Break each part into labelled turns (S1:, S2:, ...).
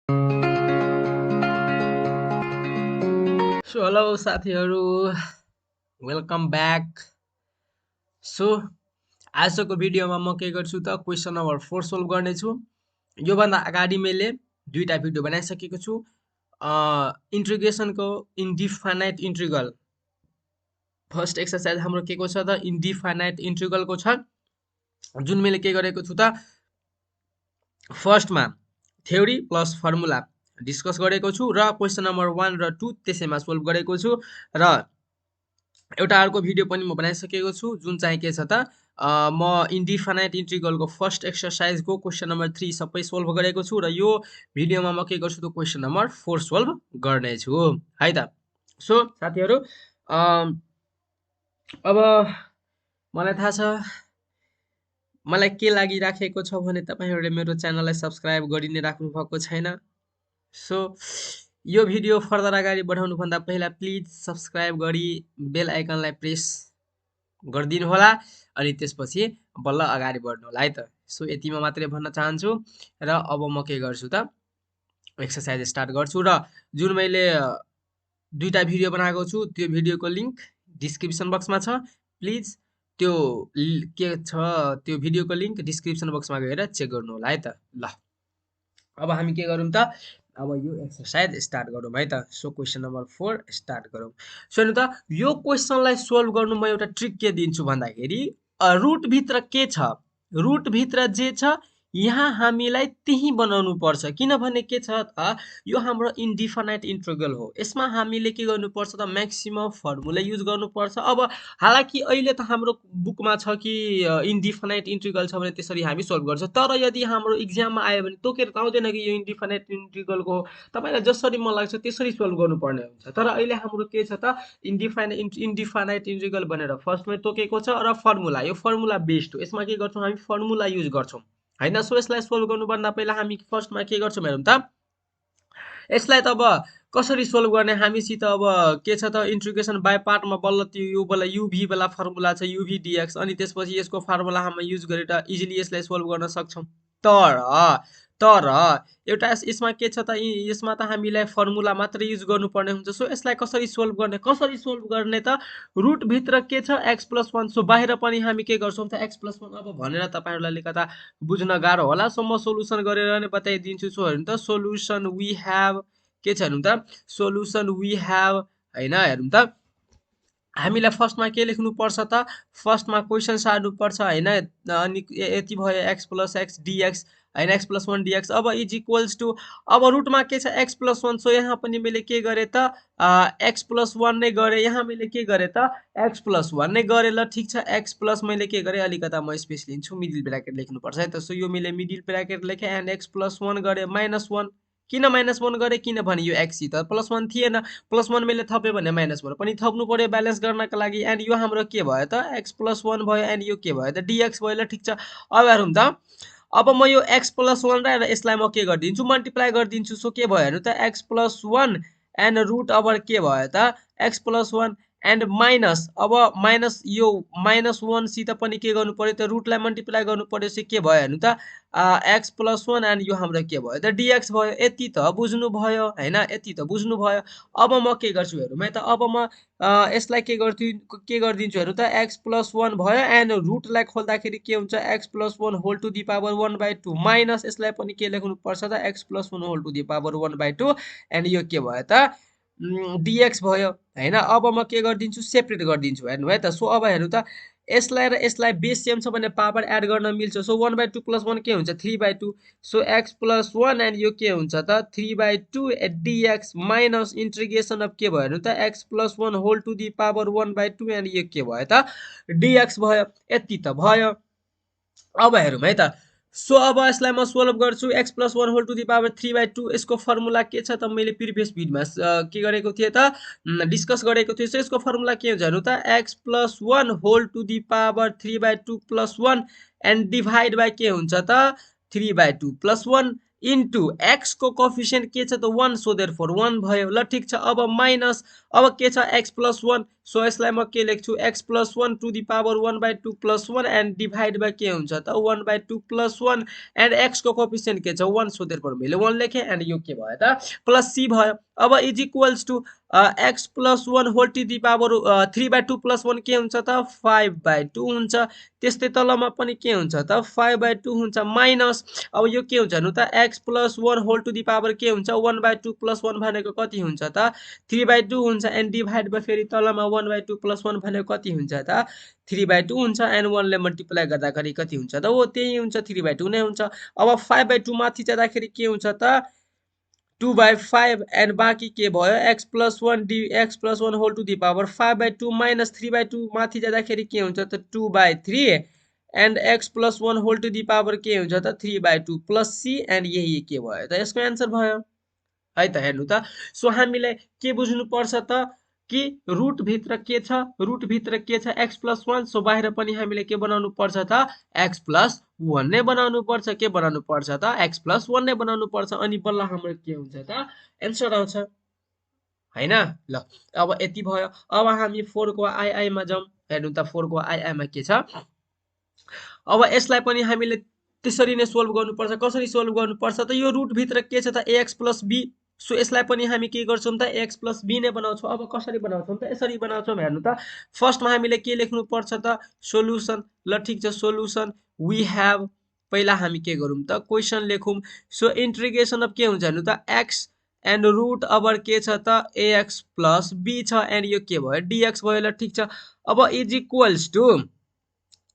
S1: So hello साथीहरू, welcome back. So आजको भिडियोमा म के गर्छु त क्वेसन नम्बर 4 सोल्भ गर्नेछु। योभन्दा अगाडि मैले दुईटा भिडियो बनाइसकेको छु। इन्टिग्रेसनको इन्डिफाइनाइट इन्टिग्रल फर्स्ट एक्सरसाइज हाम्रो के को छ त इन्डिफाइनाइट इन्टिग्रलको छ, जुन मैले के गरेको छु त फर्स्टमा थ्योरी प्लस फर्मुला डिस्कस गरेको छु र क्वेसन नम्बर 1 र 2 त्यसैमा सोल्भ गरेको छु र एउटा अर्को भिडियो पनि म बनाइसकेको छु, जुन चाहिँ के छ त म इन्डिफाइनाइट इन्टिग्रलको फर्स्ट एक्सरसाइजको क्वेसन नम्बर 3 सबै सोल्भ गरेको छु र यो भिडियोमा म के गर्छु त क्वेसन नम्बर 4 सोल्भ गर्नेछु है त। सो साथीहरू, अब मलाई थाहा छ मलाई के लागिराखेको छ भने तपाईहरुले मेरो च्यानललाई सब्स्क्राइब गरि नै राख्नु भएको छैन। सो यो भिडियो फर्दर अगाडि बढाउनु भन्दा पहिला प्लिज सब्स्क्राइब गरी बेल आइकनलाई प्रेस गरिदिनु होला अनि त्यसपछि बल्ल अगाडि बढ्नु होला है त। सो यतिमा मात्रै भन्न चाहन्छु र अब म के गर्छु त एक्सरसाइज स्टार्ट गर्छु र जुन मैले दुईटा भिडियो बनाएको छु त्यो भिडियोको लिंक डिस्क्रिप्सन बक्समा छ। प्लिज त्यो के छ त्यो भिडियोको लिंक डिस्क्रिप्सन बक्समा गएर चेक गर्नु होला है त। ल अब हामी के गरौँ त अब यो एक्सरसाइज स्टार्ट गरौँ है त। सो क्वेसन नम्बर 4 स्टार्ट गरौँ। सो हेर्नु त यो क्वेसनलाई सोल्भ गर्नु म एउटा ट्रिक के दिन्छु भन्दाखेरि रुट भित्र के छ, रुट भित्र जे छ यहाँ हामीलाई त्यही बनाउनु पर्छ, किनभने के छ त यो हाम्रो इन्डिफाइनाइट इन्टिग्रल हो। यसमा हामीले के गर्नुपर्छ त म्याक्सिमम फर्मुला युज गर्नुपर्छ। अब हालाकि अहिले त हाम्रो बुकमा छ कि इन्डिफाइनाइट इन्टिग्रल छ भने त्यसरी हामी सोल्भ गर्छौँ, तर यदि हाम्रो इक्जाममा आयो भने तोकेर त आउँदैन कि यो इन्डिफाइनाइट इन्टिग्रलको हो, तपाईँलाई जसरी मन लाग्छ त्यसरी सोल्भ गर्नुपर्ने हुन्छ। तर अहिले हाम्रो के छ त इन्डिफाइनाइट इन्टिग्रल भनेर फर्स्टमै तोकेको छ र फर्मुला, यो फर्मुला बेस्ड हो। यसमा के गर्छौँ हामी फर्मुला युज गर्छौँ हैन। सो यसलाई सोल्भ गर्नुभन्दा पहिला हामी फर्स्टमा के गर्छौँ हेरौँ त, यसलाई त अब कसरी सोल्भ गर्ने हामीसित अब के छ त इन्टिग्रेसन बाइ पार्टमा बल्ल त्यो यो वाला युभी वाला फर्मुला छ युभी डीएक्स, अनि त्यसपछि यसको फर्मुला हामी युज गरेर इजिली यसलाई सोल्भ गर्न सक्छौँ। तर एउटा यसमा के छ त यसमा त हामीलाई फर्मुला मात्र युज गर्नुपर्ने हुन्छ। सो यसलाई कसरी सोल्भ गर्ने त रुट भित्र के छ x+1। सो बाहिर पनि हामी के गर्छौँ त x+1 अब भनेर तपाईहरुलाई कता बुझ्न गाह्रो होला। सो म सोलुसन गरेर नै बताइदिन्छु। सो हेर्नु त सोलुसन वी हैव के छ हेर्नु त सोलुसन वी हैव हैन। हेर्नु त हामीलाई फर्स्टमा के लेख्नु पर्छ त फर्स्टमा क्वेसन सार्नु पर्छ हैन। अनि यति भयो x+x dx हैन, x+1 dx। अब इज इक्वल्स टु अब रुटमा के छ x+1। सो यहाँ पनि मैले के गरे त x+1 नै गरे, यहाँ मैले के गरे त x+1 नै गरे। ल ठीक छ, x प्लस मैले के गरे अलिकता म स्पेस लिन्छु, मिडल ब्र्याकेट लेख्नु पर्छ है त। सो यो मैले मिडल ब्र्याकेट लेखे एन्ड x+1 गरे -1। किन -1 गरे किनभने यो x त +1 थिएन, +1 मैले थपे भने -1 पनि थप्नु पर्यो ब्यालेन्स गर्नका लागि। एन्ड यो हाम्रो के भयो त x+1 भयो एन्ड यो के भयो त dx भयो। ल ठीक छ, अब हेरौँ त अब म यो x+1 र यसलाई म के गरिदिन्छु मल्टिप्लाई गरिदिन्छु। सो के भयो हेर्नु त x+1 एन्ड रुट अब के भयो त x+1 एन्ड माइनस अब माइनस यो -1 सित पनि के गर्नु पर्यो त रुटलाई मल्टिप्लाई गर्नु पर्यो। सो के भयो हेर्नु त x+1 एन्ड यो हाम्रो के भयो त dx भयो। यति त बुझ्नु भयो हैन, यति त बुझ्नु भयो। अब म के गर्छु हेरौँ है त, अब म यसलाई के गरिदिन्छु हेर्नु त x+1 भयो एन्ड रुटलाई खोल्दाखेरि के हुन्छ x+1 whole to the power 1/2 minus यसलाई पनि के लेख्नु पर्छ त x+1 whole to the power 1/2 and यो के भयो त dx भयो हैन। अब म के गरिदिन्छु सेपरेट गरिदिन्छु हेर्नु है त। सो अब हेर्नु त यसलाई र यसलाई बेस सेम छ भने पावर एड गर्न मिल्छ। सो 1/2 + 1 के हुन्छ 3/2। सो x+1 एन्ड यो के हुन्छ त 3/2 dx माइनस इन्टिग्रेसन अफ के भयो हेर्नु त x+1 whole to the power 1/2 and यो के भयो त dx भयो। यति त भयो। अब हेरौँ है त। सो अब यसलाई म सोल्भ गर्छु x+1 whole to the power 3/2। यसको फर्मुला के छ त मैले प्रिभियस भिडियोमा के गरेको थिएँ त डिस्कस गरेको थिएँ। सो यसको फर्मुला के हुन्छ हेर्नु त x+1 whole to the power 3/2 + 1 and divide by के हुन्छ त 3/2 + 1 इन्टु x को कोएफिसिएन्ट के छ त 1। सो देयरफोर 1 भयो। ल ठीक छ, अब माइनस अब के छ x+1। सो यसलाई म के लेख्छु x + 1 to the power 1/2 + 1 and divide by के हुन्छ त 1/2 + 1 एन्ड x को कोएफिसिएन्ट के छ 1 सो देयरफोर मैले 1 लेखे एन्ड यो के भयो त प्लस c भयो। अब is equals to x + 1 whole to the power 3/2 + 1 के हुन्छ त 5/2 हुन्छ। त्यस्तै तलमा पनि के हुन्छ त 5/2 हुन्छ माइनस अब यो के हुन्छ हेर्नु त x + 1 whole to the power के हुन्छ 1/2 + 1 भनेको कति हुन्छ त 3/2 हुन्छ एन्ड डिभाइड बाइ फेरि तलमा 1/2 + 1 भनेको कति हुन्छ त 3/2 हुन्छ एन्ड 1 ले मल्टिप्लाई गर्दाखेरि कति हुन्छ त ओ त्यही हुन्छ 3/2 नै हुन्छ। अब 5/2 माथि जाँदाखेरि के हुन्छ त 2/5 एन्ड बाँकी के भयो x + 1 x + 1 whole to the power 5/2 minus 3/2 माथि जाँदाखेरि के हुन्छ त 2/3 and x + 1 whole to the power के हुन्छ त 3/2 प्लस c एन्ड यही के भयो त यसको आन्सर भयो है त। हेर्नु त सो हामीले के बुझ्नु पर्छ त कि रुट भित्र के छ रुट भित्र के छ x + 1 सो बाहिर पनि हामीले के बनाउनु पर्छ त x + 1 नै बनाउनु पर्छ के बनाउनु पर्छ त x + 1 नै बनाउनु पर्छ अनि बल्ल हाम्रो के हुन्छ त आन्सर आउँछ हैन। ल अब यति भयो। अब हामी 4 को आई मा जाउँ। हेर्नु त 4 को आई मा के छ अब यसलाई पनि हामीले त्यसरी नै सोल्भ गर्नुपर्छ। कसरी सोल्भ गर्नुपर्छ त यो रुट भित्र के छ त ax + b सो यसलाई पनि हामी के गर्छौं त x + b नै बनाउँछौं। अब कसरी बनाउँछौं त यसरी बनाउँछौं। हेर्नु त फर्स्टमा हामीले के लेख्नु पर्छ त सोलुसन। ल ठीक छ सोलुसन वी हैव पहिला हामी के गरौँ त क्वेशन लेखौं। सो इंटीग्रेशन अफ के हुन्छ हेर्नु त x एन्ड रुट अबर के छ त ax + b छ एन्ड यो के भयो dx भयो। ल ठीक छ अब इज इक्वल्स टु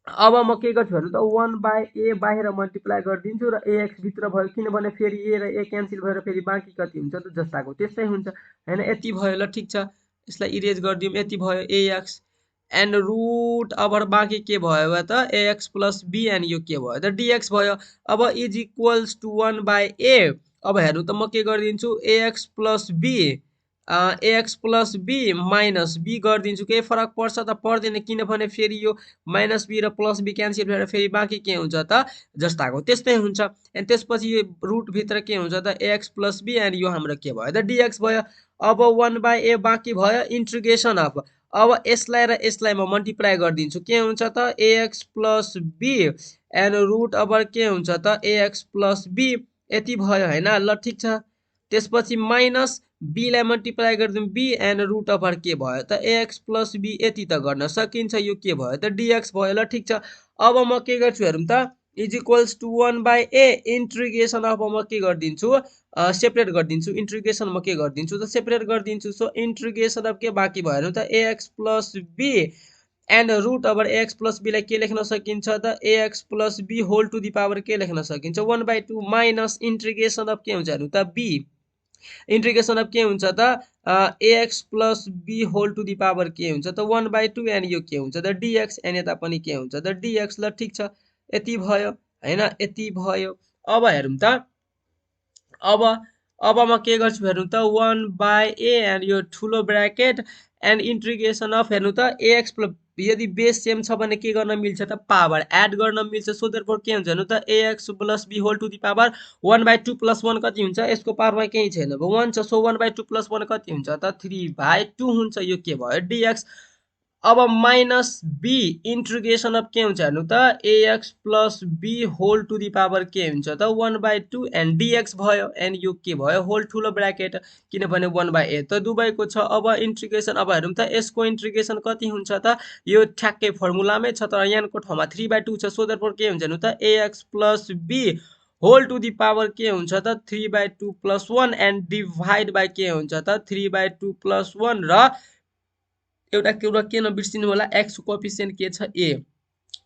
S1: अब म के गर्छु हेर्नु त 1/a बाहिर मल्टिप्लाई गरिदिन्छु र ax भित्र भयो किनभने फेरि a र a क्यान्सल भएर फेरि बाँकी कति हुन्छ त जस्ताको त्यस्तै हुन्छ हैन। यति भयो। ल ठीक छ यसलाई इरेज गरिदिउँ यति भयो ax एन्ड रुट अब बाँकी के भयो त ax + b एन्ड यो के भयो त dx भयो। अब इज इक्वल्स टु 1/a अब हेर्नु त म के गरिदिन्छु ax + b ax + b minus b गरिदिन्छु केही फरक पर्छ त पर्दैन किनभने फेरि यो माइनस b र प्लस b क्यान्सल भएर फेरि बाँकी के हुन्छ त जस्ताको त्यस्तै हुन्छ। अनि त्यसपछि यो रुट भित्र के हुन्छ त ax + b एन्ड यो हाम्रो के भयो त dx भयो। अब 1/a बाँकी भयो इंटीग्रेशन अफ अब यसलाई र यसलाई म मल्टिप्लाई गरिदिन्छु के हुन्छ त ax + b एन्ड रुट अबर के हुन्छ त ax + b यति भयो हैन। ल ठीक छ त्यसपछि माइनस b लाई मल्टिप्लाई गरिदिउँ b एन्ड रुट अभर के भयो त ax + b यति त गर्न सकिन्छ यो के भयो त dx भयो। ल ठीक छ अब म के गर्छु हेरौँ त is equals to 1/a integration of म के गरिदिन्छु सेपरेट गरिदिन्छु इंटीग्रेशन म के गरिदिन्छु त सेपरेट गरिदिन्छु। सो इंटीग्रेशन अफ के बाँकी भयो हेर्नु त ax + b and root over ax + b लाई के लेख्न सकिन्छ त ax + b whole to the power के लेख्न सकिन्छ 1/2 माइनस इंटीग्रेशन अफ के हुन्छ हेर्नु त b इंटीग्रेशन अफ के हुन्छ त ax + b whole to the power के हुन्छ त 1/2 एन्ड यो के हुन्छ त dx एन्ड यता पनि के हुन्छ त dx। ल ठीक छ यति भयो हैन यति भयो। अब हेरौँ त अब म के गर्छु हेर्नु त 1/a एन्ड यो ठुलो ब्र्याकेट एन्ड इंटीग्रेशन अफ हेर्नु त ax यदि बेस सेम छ भने के गर्न मिल्छ त पावर एड गर्न मिल्छ। सो देयरफोर के हुन्छ हेर्नु त ax + b whole to the power 1/2 + 1 कति हुन्छ यसको पावरमा केही छैन 1 छ। सो 1/2 + 1 कति हुन्छ त 3/2 हुन्छ यो के भयो dx। अब माइनस b इंटीग्रेशन अफ के हुन्छ हेर्नु त ax + b whole to the power के हुन्छ त 1/2 एन्ड dx भयो एन्ड यो के भयो होल ठुलो ब्र्याकेट किनभने 1/a त दुबैको छ। अब इंटीग्रेशन अब हेरौँ त यसको इंटीग्रेशन कति हुन्छ त यो ठ्याक्कै फर्मुलामै छ तर यहाँको ठाउँमा 3/2 छ। सो देयरफोर के हुन्छ हेर्नु त ax + b whole to the power के हुन्छ त 3/2 + 1 एन्ड डिभाइड बाइ के हुन्छ त 3/2 + 1 र एउटा कुरा के नबिर्सिनु होला x को कोएफिसिएन्ट के छ a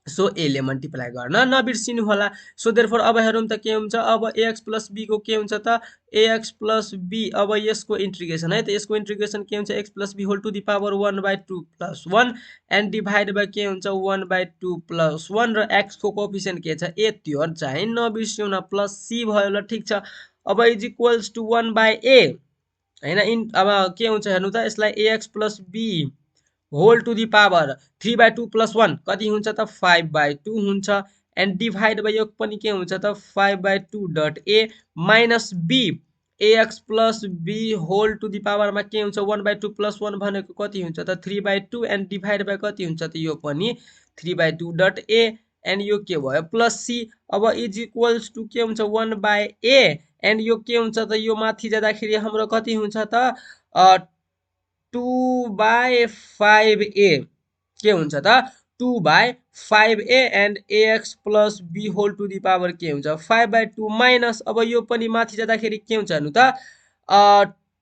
S1: सो a ले मल्टिप्लाई गर्न नबिर्सिनु होला। सो देयरफोर अब हेरौँ त के हुन्छ अब ax + b को के हुन्छ त ax + b अब यसको इंटीग्रेशन है त यसको इंटीग्रेशन के हुन्छ x + b whole to the power 1/2 + 1 and divide by के हुन्छ 1/2 + 1 र x को कोएफिसिएन्ट के छ a त्यो चाहिँ नबिर्सिनु न प्लस c भयो। ल ठीक छ अब इज इक्वल्स टु 1/a हैन अब के हुन्छ हेर्नु त यसलाई ax + b whole to the power 3/2 + 1 कति हुन्छ त 5/2 हुन्छ एन्ड डिभाइड बाइ यो पनि के हुन्छ त 5/2 dot a minus b ax plus b whole to the पावरमा के हुन्छ 1/2 प्लस 1 भनेको कति हुन्छ त 3/2 एन्ड डिभाइड बाई कति हुन्छ त यो पनि 3/2 डट a एन्ड यो के भयो प्लस c। अब इज इक्वल्स टु के हुन्छ 1/a एन्ड यो के हुन्छ त यो माथि जाँदाखेरि हाम्रो कति हुन्छ त 2/5a के हुन्छ त 2/5a and ax plus b whole to the power के हुन्छ 5/2 माइनस अब यो पनि माथि जाँदाखेरि के हुन्छ हेर्नु त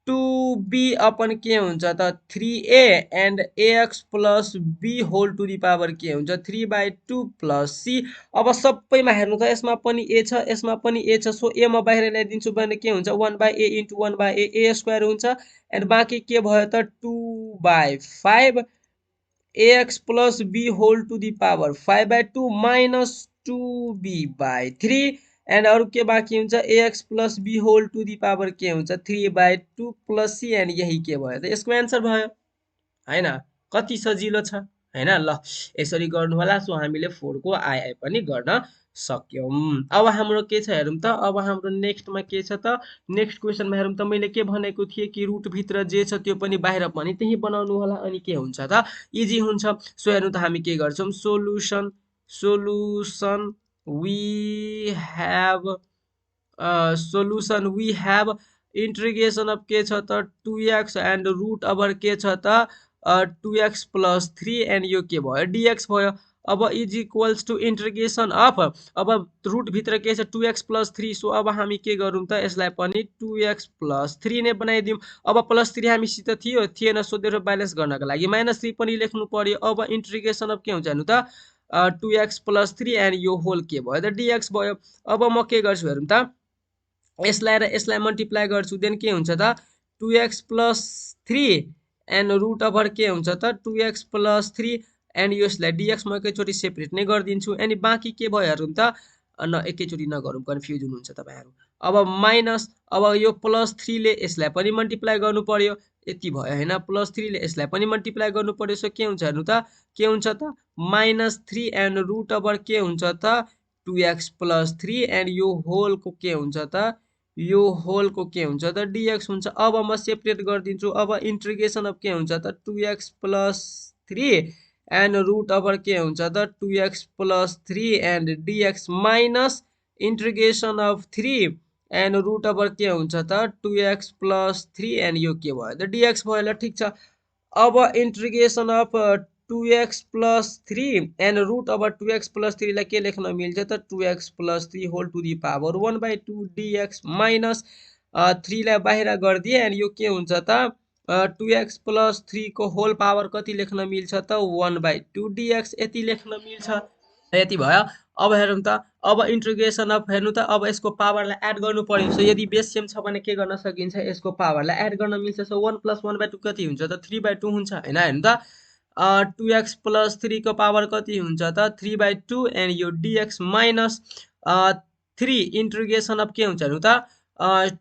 S1: 2b अपन के हुन्छ त 3a and ax plus b whole to the power के हुन्छ 3/2 प्लस c। अब सबैमा हेर्नु त यसमा पनि a छ यसमा पनि a छ सो a म बाहिर ल्याइदिन्छु भने के हुन्छ 1/a into 1/a a square हुन्छ एन्ड बाँकी के भयो त 2/5 ax plus b whole to the power 5/2 minus 2b/3 and अरु के बाँकी हुन्छ ax plus b whole to the power के हुन्छ 3/2 प्लस c एन्ड यही के भयो त यसको एन्सर भयो हैन। कति सजिलो छ हैन। ल यसरी गर्नु होला सो हामीले 4 को आइ पनि गर्न सक्यौं। अब हाम्रो के छ हेरौं त अब हाम्रो नेक्स्टमा के छ त नेक्स्ट क्वेशनमा हेरौं त मैले के भनेको थिए कि रुट भित्र जे छ त्यो पनि बाहिर पनि त्यही बनाउनु होला अनि के हुन्छ त इजी हुन्छ। सो हेर्नु त हामी के गर्छौं solution we have integration of के छ त 2x एन्ड रुट ओभर के छ त 2x प्लस 3 एन्ड यो के भयो dx भयो। अब is equals to integration of अब रुट भित्र के छ 2x प्लस 3 सो अब हामी के गरौँ त यसलाई पनि 2x प्लस 3 नै बनाइदिउँ। अब प्लस 3 हामीसित थिएन सो त्यसो ब्यालेन्स गर्नको लागि माइनस 3 पनि लेख्नु पर्यो। अब इंटीग्रेशन अफ के हुन्छ हेर्नु त 2x प्लस 3 एन्ड यो होल के भयो त dx भयो। अब म के गर्छु हेरौँ त यसलाई र यसलाई मल्टिप्लाई गर्छु देन के हुन्छ त 2x plus 3 and root over के हुन्छ त 2x प्लस 3 एन्ड यसलाई dx म एकैचोटि सेपरेट नै गरिदिन्छु अनि बाँकी के भयो हेरौँ त एकैचोटि नगरौँ कन्फ्युजन हुन्छ तपाईहरु। अब माइनस अब यो प्लस 3 ले यसलाई पनि मल्टिप्लाई गर्नु पर्यो यति भयो हैन प्लस 3 ले यसलाई पनि मल्टिप्लाई गर्नु पर्यो सो के हुन्छ हेर्नु त के हुन्छ त माइनस 3 एन्ड रुट ओभर के हुन्छ त 2x प्लस 3 एन्ड यो होल को के हुन्छ त यो होल को के हुन्छ त dx हुन्छ। अब म सेपरेट गरिदिन्छु अब इंटीग्रेशन अफ के हुन्छ त 2x plus 3 and root over के हुन्छ त 2x plus 3 and dx minus integration of 3 and root over के हुन्छ त 2x प्लस 3 एन्ड यो के भयो त dx भयो। ल ठीक छ। अब integration of 2x plus 3 and root over 2x plus 3 लाई के लेख्न मिल्छ त 2x plus 3 whole to the power 1/2 dx minus 3 लाई बाहिर गरिदिए एन्ड यो के हुन्छ त 2x प्लस 3 को होल पावर कति लेख्न मिल्छ त 1/2 dx यति लेख्न मिल्छ यति भयो। अब हेरौँ त अब इंटीग्रेशन अफ हेर्नु त अब यसको पावरलाई एड गर्नु पर्यो सो यदि बेस सेम छ भने के गर्न सकिन्छ यसको पावरलाई एड गर्न मिल्छ सो 1 + 1/2 कति हुन्छ त 3/2 हुन्छ हैन। हेर्नु त 2x प्लस 3 को पावर कति हुन्छ त 3/2 एन्ड यो dx माइनस 3 इंटीग्रेशन अफ के हुन्छ हेर्नु त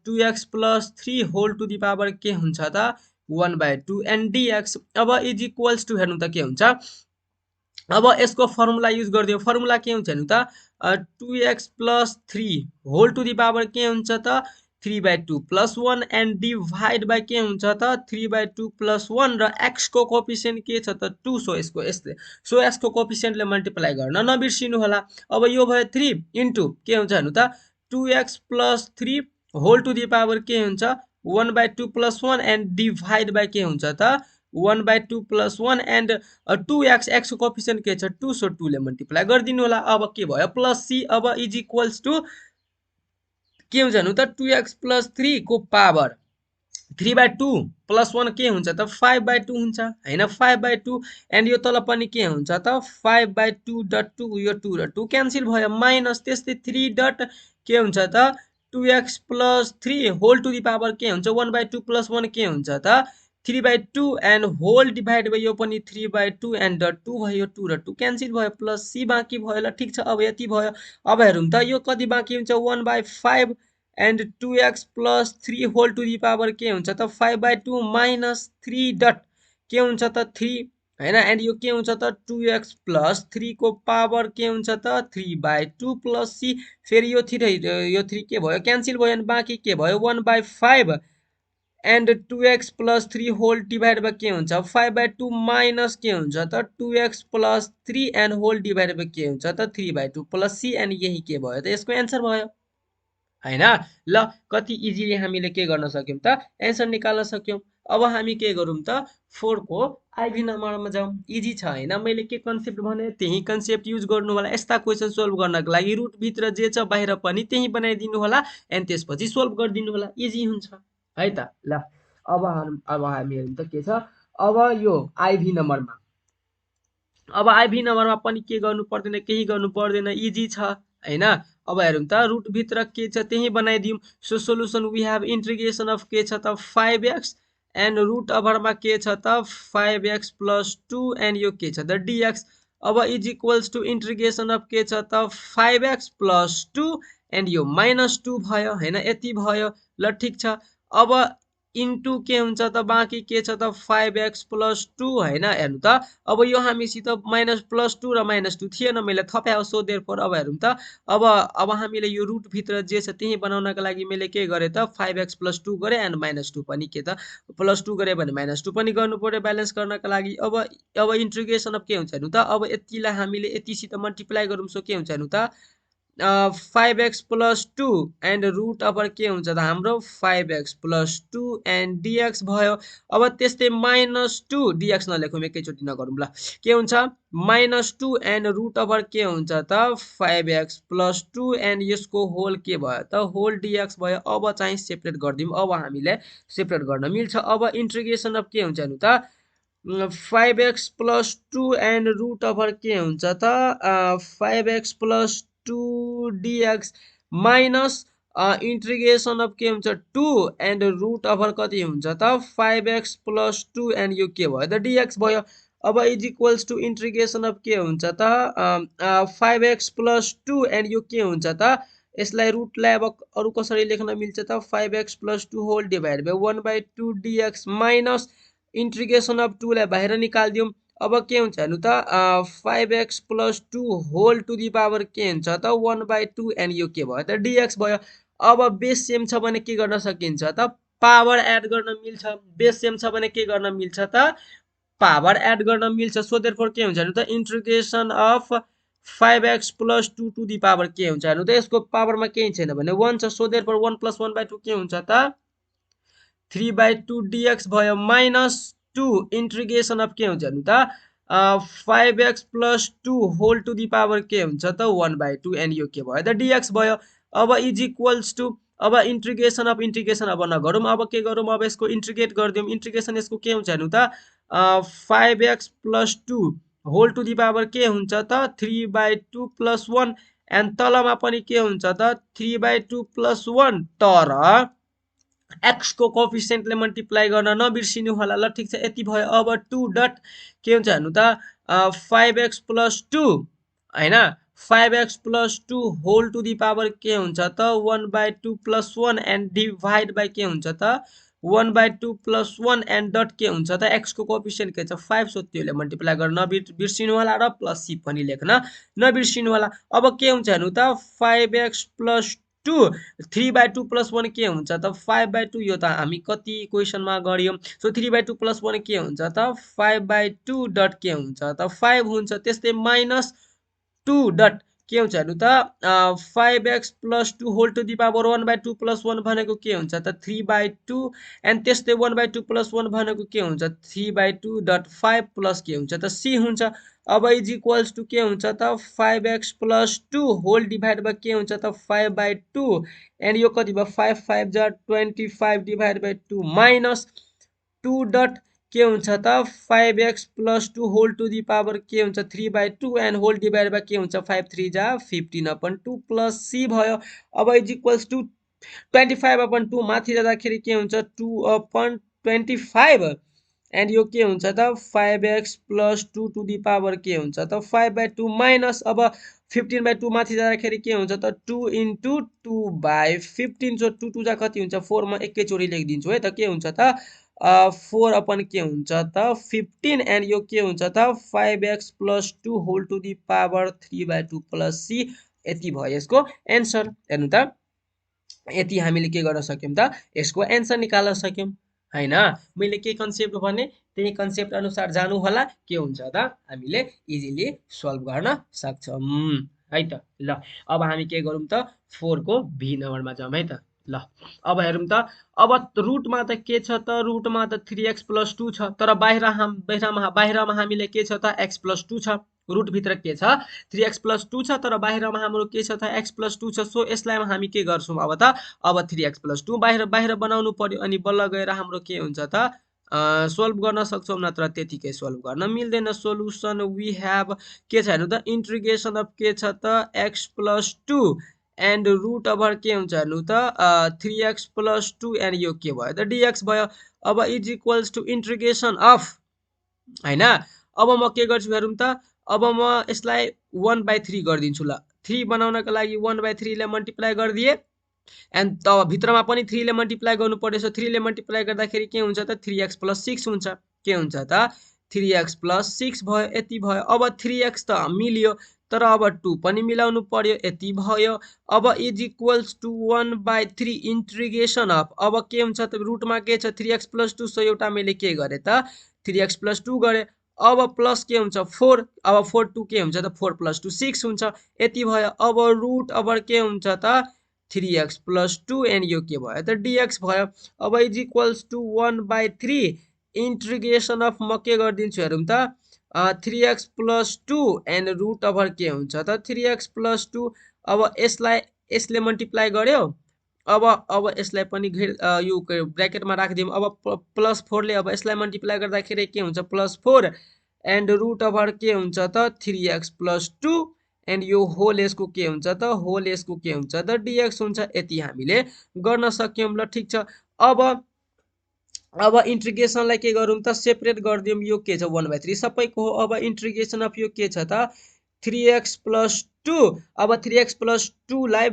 S1: 2x plus 3 whole to the power के हुन्छ त 1/2 एन्ड dx। अब इज इक्वल्स टु हेर्नु त के हुन्छ अब यसको फर्मुला युज गरिदियो फर्मुला के हुन्छ हेर्नु त 2x plus 3 whole to the power के हुन्छ त 3/2 प्लस 1 एन्ड डिभाइड बाइ के हुन्छ त 3/2 प्लस 1 र x को कोएफिसिएन्ट के छ त 2 सो यसको कोएफिसिएन्टले मल्टिप्लाई गर्न नबिर्सिनु होला। अब यो भयो 3 इन्टु के हुन्छ हेर्नु त 2x plus 3 whole to the power के हुन्छ 1/2 प्लस 1 एन्ड डिभाइड बाइ के हुन्छ त 1/2 प्लस 1 एन्ड 2x x को कोएफिसिएन्ट के छ 2 सो 2 ले मल्टिप्लाई गरिदिनु होला। अब के भयो प्लस c अब इज इक्वल्स टु के हुन्छ हेर्नु त 2x प्लस 3 को पावर 3/2 प्लस 1 के हुन्छ त 5/2 हुन्छ हैन 5/2 एन्ड यो तल पनि के हुन्छ त 5/2 डट 2 यो 2 र 2 क्यान्सल भयो माइनस त्यस्तै 3 डट के हुन्छ त 2x plus 3 whole to the power के हुन्छ 1/2 प्लस 1 के हुन्छ त 3/2 एन्ड होल डिभाइड बाइ यो पनि 3/2 एन्ड डट 2 भयो 2 र 2 क्यान्सल भयो प्लस c बाँकी भयो। ल ठीक छ अब यति भयो। अब हेरौँ त यो कति बाँकी हुन्छ 1/5 and 2x plus 3 whole to the power के हुन्छ त 5/2 माइनस 3 डट के हुन्छ त 3 हैन। एन्ड यो के हुन्छ त 2x + 3 को पावर के हुन्छ त 3/2 + c। फेरि यो 3 के भयो क्यान्सल भयो अनि बाँकी के भयो 1/5 and 2x + 3 whole divide by के हुन्छ 5/2 माइनस के हुन्छ त 2x + 3 and whole divide by के हुन्छ त 3/2 + c एन्ड यही के भयो त यसको एन्सर भयो हैन। ल कति इजिली हामीले के गर्न सक्यौं त एन्सर निकाल्न सक्यौं। अब हामी के गरौँ त 4 को आइभी नम्बरमा जाउँ। इजी छ हैन, मैले के कन्सेप्ट भने त्यही कन्सेप्ट युज गर्नु होला। यस्ता क्वेशन सोल्भ गर्नको लागि रुट भित्र जे छ बाहिर पनि त्यही बनाइदिनु होला एन्ड त्यसपछि सोल्भ गरिदिनु होला, इजी हुन्छ है त। ल अब हामी हेरौँ त के छ। अब यो आइभी नम्बरमा पनि के गर्नु पर्दैन, केही गर्नु पर्दैन, इजी छ हैन। अब हेरौँ त रुट भित्र के छ त्यही बनाइदिउँ। So solution we have integration of के छ त 5x एन्ड रुट ओभरमा के छ त 5x + 2 एन्ड यो के छ त dx। अब is equals to integration of के छ त 5x + 2 एन्ड यो -2 भयो हैन, यति भयो। ल ठीक छ। अब इन्टु के हुन्छ त बाँकी के छ त 5x + 2 हैन। हेर्नु त अब यो हामीसित -+2 र -2 थिएन, मैले थप्याए सो देयरफोर अब हेरौँ त अब हामीले यो रुट भित्र जे छ त्यही बनाउनका लागि मैले के गरे त 5x + 2 गरे एन्ड -2 पनि के त +2 गरे भने -2 पनि गर्नु पर्यो ब्यालेन्स गर्नका लागि। अब इन्टिग्रेसन अफ के हुन्छ हेर्नु त अब यतिलाई हामीले यतिसित मल्टिप्लाई गरौँ सो के हुन्छ हेर्नु त 5x + 2 एन्ड रुट ओभर के हुन्छ त हाम्रो 5x + 2 एन्ड dx भयो। अब त्यस्तै -2 dx नलेखौँ एकैचोटि नगरौँ ल। के हुन्छ -2 एन्ड रुट ओभर के हुन्छ त 5x + 2 एन्ड यसको होल के भयो त होल dx भयो। अब चाहिँ सेपरेट गरिदिउँ, अब हामीले सेपरेट गर्न मिल्छ। अब इन्टिग्रेसन अफ के हुन्छ हेर्नु त 5x + 2 एन्ड रुट ओभर के हुन्छ त 5x + 2 dx minus integration of के हुन्छ 2 एन्ड रुट ओभर कति हुन्छ त 5x + 2 एन्ड यो के भयो त dx भयो। अब is equals to integration of के हुन्छ त 5x + 2 एन्ड यो के हुन्छ त यसलाई रुटलाई अब अरु कसरी लेख्न मिल्छ त 5x + 2 whole divide by 1/2 dx minus integration of 2 लाई बाहिर निकाल्दिउँ। अब के हुन्छ हेर्नु त 5x + 2 whole to the power के हुन्छ त 1/2 एन्ड यो के भयो त dx भयो। अब बेस सेम छ भने के गर्न सकिन्छ त पावर एड गर्न मिल्छ। बेस सेम छ भने के गर्न मिल्छ त पावर एड गर्न मिल्छ। सो देयरफोर के हुन्छ हेर्नु त integration of 5x + 2 to the power के हुन्छ हेर्नु त यसको पावरमा केही छैन भने 1 छ। सो देयरफोर 1 + 1/2 के हुन्छ त 3/2 dx भयो माइनस 2 इन्टिग्रेसन अफ के हुन्छ हेर्नु त 5x + 2 whole to the power के हुन्छ त 1/2 एन्ड यो के भयो त dx भयो। अब इज इक्वल्स टु अब इन्टिग्रेसन अफ इन्टिग्रेसन अब नगरौँ, अब के गरौँ अब यसको इन्टिग्रेट गरिदिउँ। इन्टिग्रेसन यसको के हुन्छ हेर्नु त 5x + 2 whole to the power के हुन्छ त 3/2 + 1 एन्ड तलमा पनि के हुन्छ त 3/2 + 1 तर x को कोफिसिएन्टले मल्टिप्लाई गर्न नबिर्सिनु होला। ल ठीक छ यति भयो। अब 2 डट के हुन्छ हेर्नु त 5x + 2 हैन 5x + 2 whole to the power के हुन्छ त 1/2 + 1 एन्ड डिभाइड बाइ के हुन्छ त 1/2 + 1 एन्ड डट के हुन्छ त x को कोफिसिएन्ट के छ 5 सो त्यसले मल्टिप्लाई गर्न नबिर्सिनु होला र प्लस c पनि लेख्न नबिर्सिनु होला। अब के हुन्छ हेर्नु त 5x + 2 3/2 + 1 के हुन्छ त 5/2 यो त हामी कति क्वेशनमा गरियौं। सो 3/2 + 1 के हुन्छ त 5/2 डट के हुन्छ त 5 हुन्छ। त्यस्तै -2 डट के हुन्छ हेर्नु त 5x + 2 whole to the power 1/2 + 1 भनेको के हुन्छ त 3/2 एन्ड त्यस्तै 1/2 + 1 भनेको के हुन्छ 3/2 डट 5 प्लस के हुन्छ त c हुन्छ। अब इज इक्वल्स टु के हुन्छ त 5x + 2 होल डिभाइड बाइ के हुन्छ त 5/2 एन्ड यो कति भयो 5 5 जा 25 डिभाइड बाइ 2 माइनस 2 डट के हुन्छ त 5x + 2 whole to the power के हुन्छ 3/2 एन्ड होल डिभाइड बाइ के हुन्छ 5 3 जा 15/2 प्लस c भयो। अब इज इक्वल्स टु 25/2 माथि जाँदाखेरि के हुन्छ 2/25 एन्ड यो के हुन्छ त 5x + 2 टु दी पावर के हुन्छ त 5/2 माइनस अब 15/2 माथि जाँदाखेरि के हुन्छ त 2 * 2/15 सो 2 2 जा कति हुन्छ 4 म एकैचोटि लेखिदिन्छु है त के हुन्छ त 4 अपन के हुन्छ त 15 एन्ड यो के हुन्छ त 5x + 2 whole to the power 3/2 + c यति भयो यसको एन्सर। हेर्नु त यति हामीले के गर्न सक्यौं त यसको एन्सर निकाल्न सक्यौं हैन। मैले के कन्सेप्ट भने त्यही कन्सेप्ट अनुसार जानु होला के हुन्छ त हामीले इजिली सल्भ गर्न सक्छौं है त। ल अब हामी के गरौँ त 4 को भी नम्बरमा जाउँ है त। ल अब हेरौँ त अब रुटमा त के छ त रुटमा त 3x + 2 छ तर बाहिरमा हामीले के छ त x + 2 छ। रुट भित्र के छ 3x + 2 छ तर बाहिरमा हाम्रो के छ त x + 2 छ। सो यसलाई हामी के गर्छौं अब त अब 3x + 2 बाहिर बनाउनु पर्यो अनि बल्ल गएर हाम्रो के हुन्छ त सोल्भ गर्न सक्छौं नत्र त्यतिकै सोल्भ गर्न मिल्दैन। सोलुसन वी हैव के छ हेर्नु त इंटीग्रेशन अफ के छ त x + 2 एन्ड रुट ओभर के हुन्छ हेर्नु त 3x + 2 एन्ड यो के भयो त dx भयो। अब is equals to integration of हैन। अब म के गर्छु हेरौँ त अब म यसलाई 1/3 गरिदिन्छु। ल 3 बनाउनको लागि 1/3 ले मल्टिप्लाई गरिदिए एन्ड तब भित्रमा पनि 3 ले मल्टिप्लाई गर्नु पर्यो। सो 3 ले मल्टिप्लाई गर्दाखेरि के हुन्छ त 3x + 6 हुन्छ। के हुन्छ त 3x + 6 भयो यति भयो। अब 3x त मिल्यो तर अब 2 पनि मिलाउनु पर्यो यति भयो। अब is equals to 1/3 integration of अब के हुन्छ त रुटमा के छ 3x + 2 सो एउटा मैले के गरे त 3x + 2 गरे। अब प्लस के हुन्छ 4 अब 4 2 के हुन्छ त 4 + 2 6 हुन्छ यति भयो। अब रुट ओभर के हुन्छ त 3x + 2 एन्ड यो के भयो त dx भयो। अब is equals to 1/3 integration of म के गरिदिन्छु हेरौँ त 3x + 2 एन्ड रुट ओभर के हुन्छ त 3x + 2। अब यसले मल्टिप्लाई गर्यो अब यसलाई पनि यो ब्र्याकेटमा राखिदिउँ। अब +4 ले अब यसलाई मल्टिप्लाई गर्दाखेरि के हुन्छ +4 एन्ड रुट ओभर के हुन्छ त 3x + 2 एन्ड यो होल यसको के हुन्छ त होल यसको के हुन्छ त dx हुन्छ। यति हामीले गर्न सक्यौं। ल ठीक छ। अब इंटीग्रेशनलाई के गरौँ त सेपरेट गरिदिउँ। यो के छ 1/3 सबैको हो। अब इंटीग्रेशन अफ यो के छ त 3x + 2 अब 3x + 2 लाई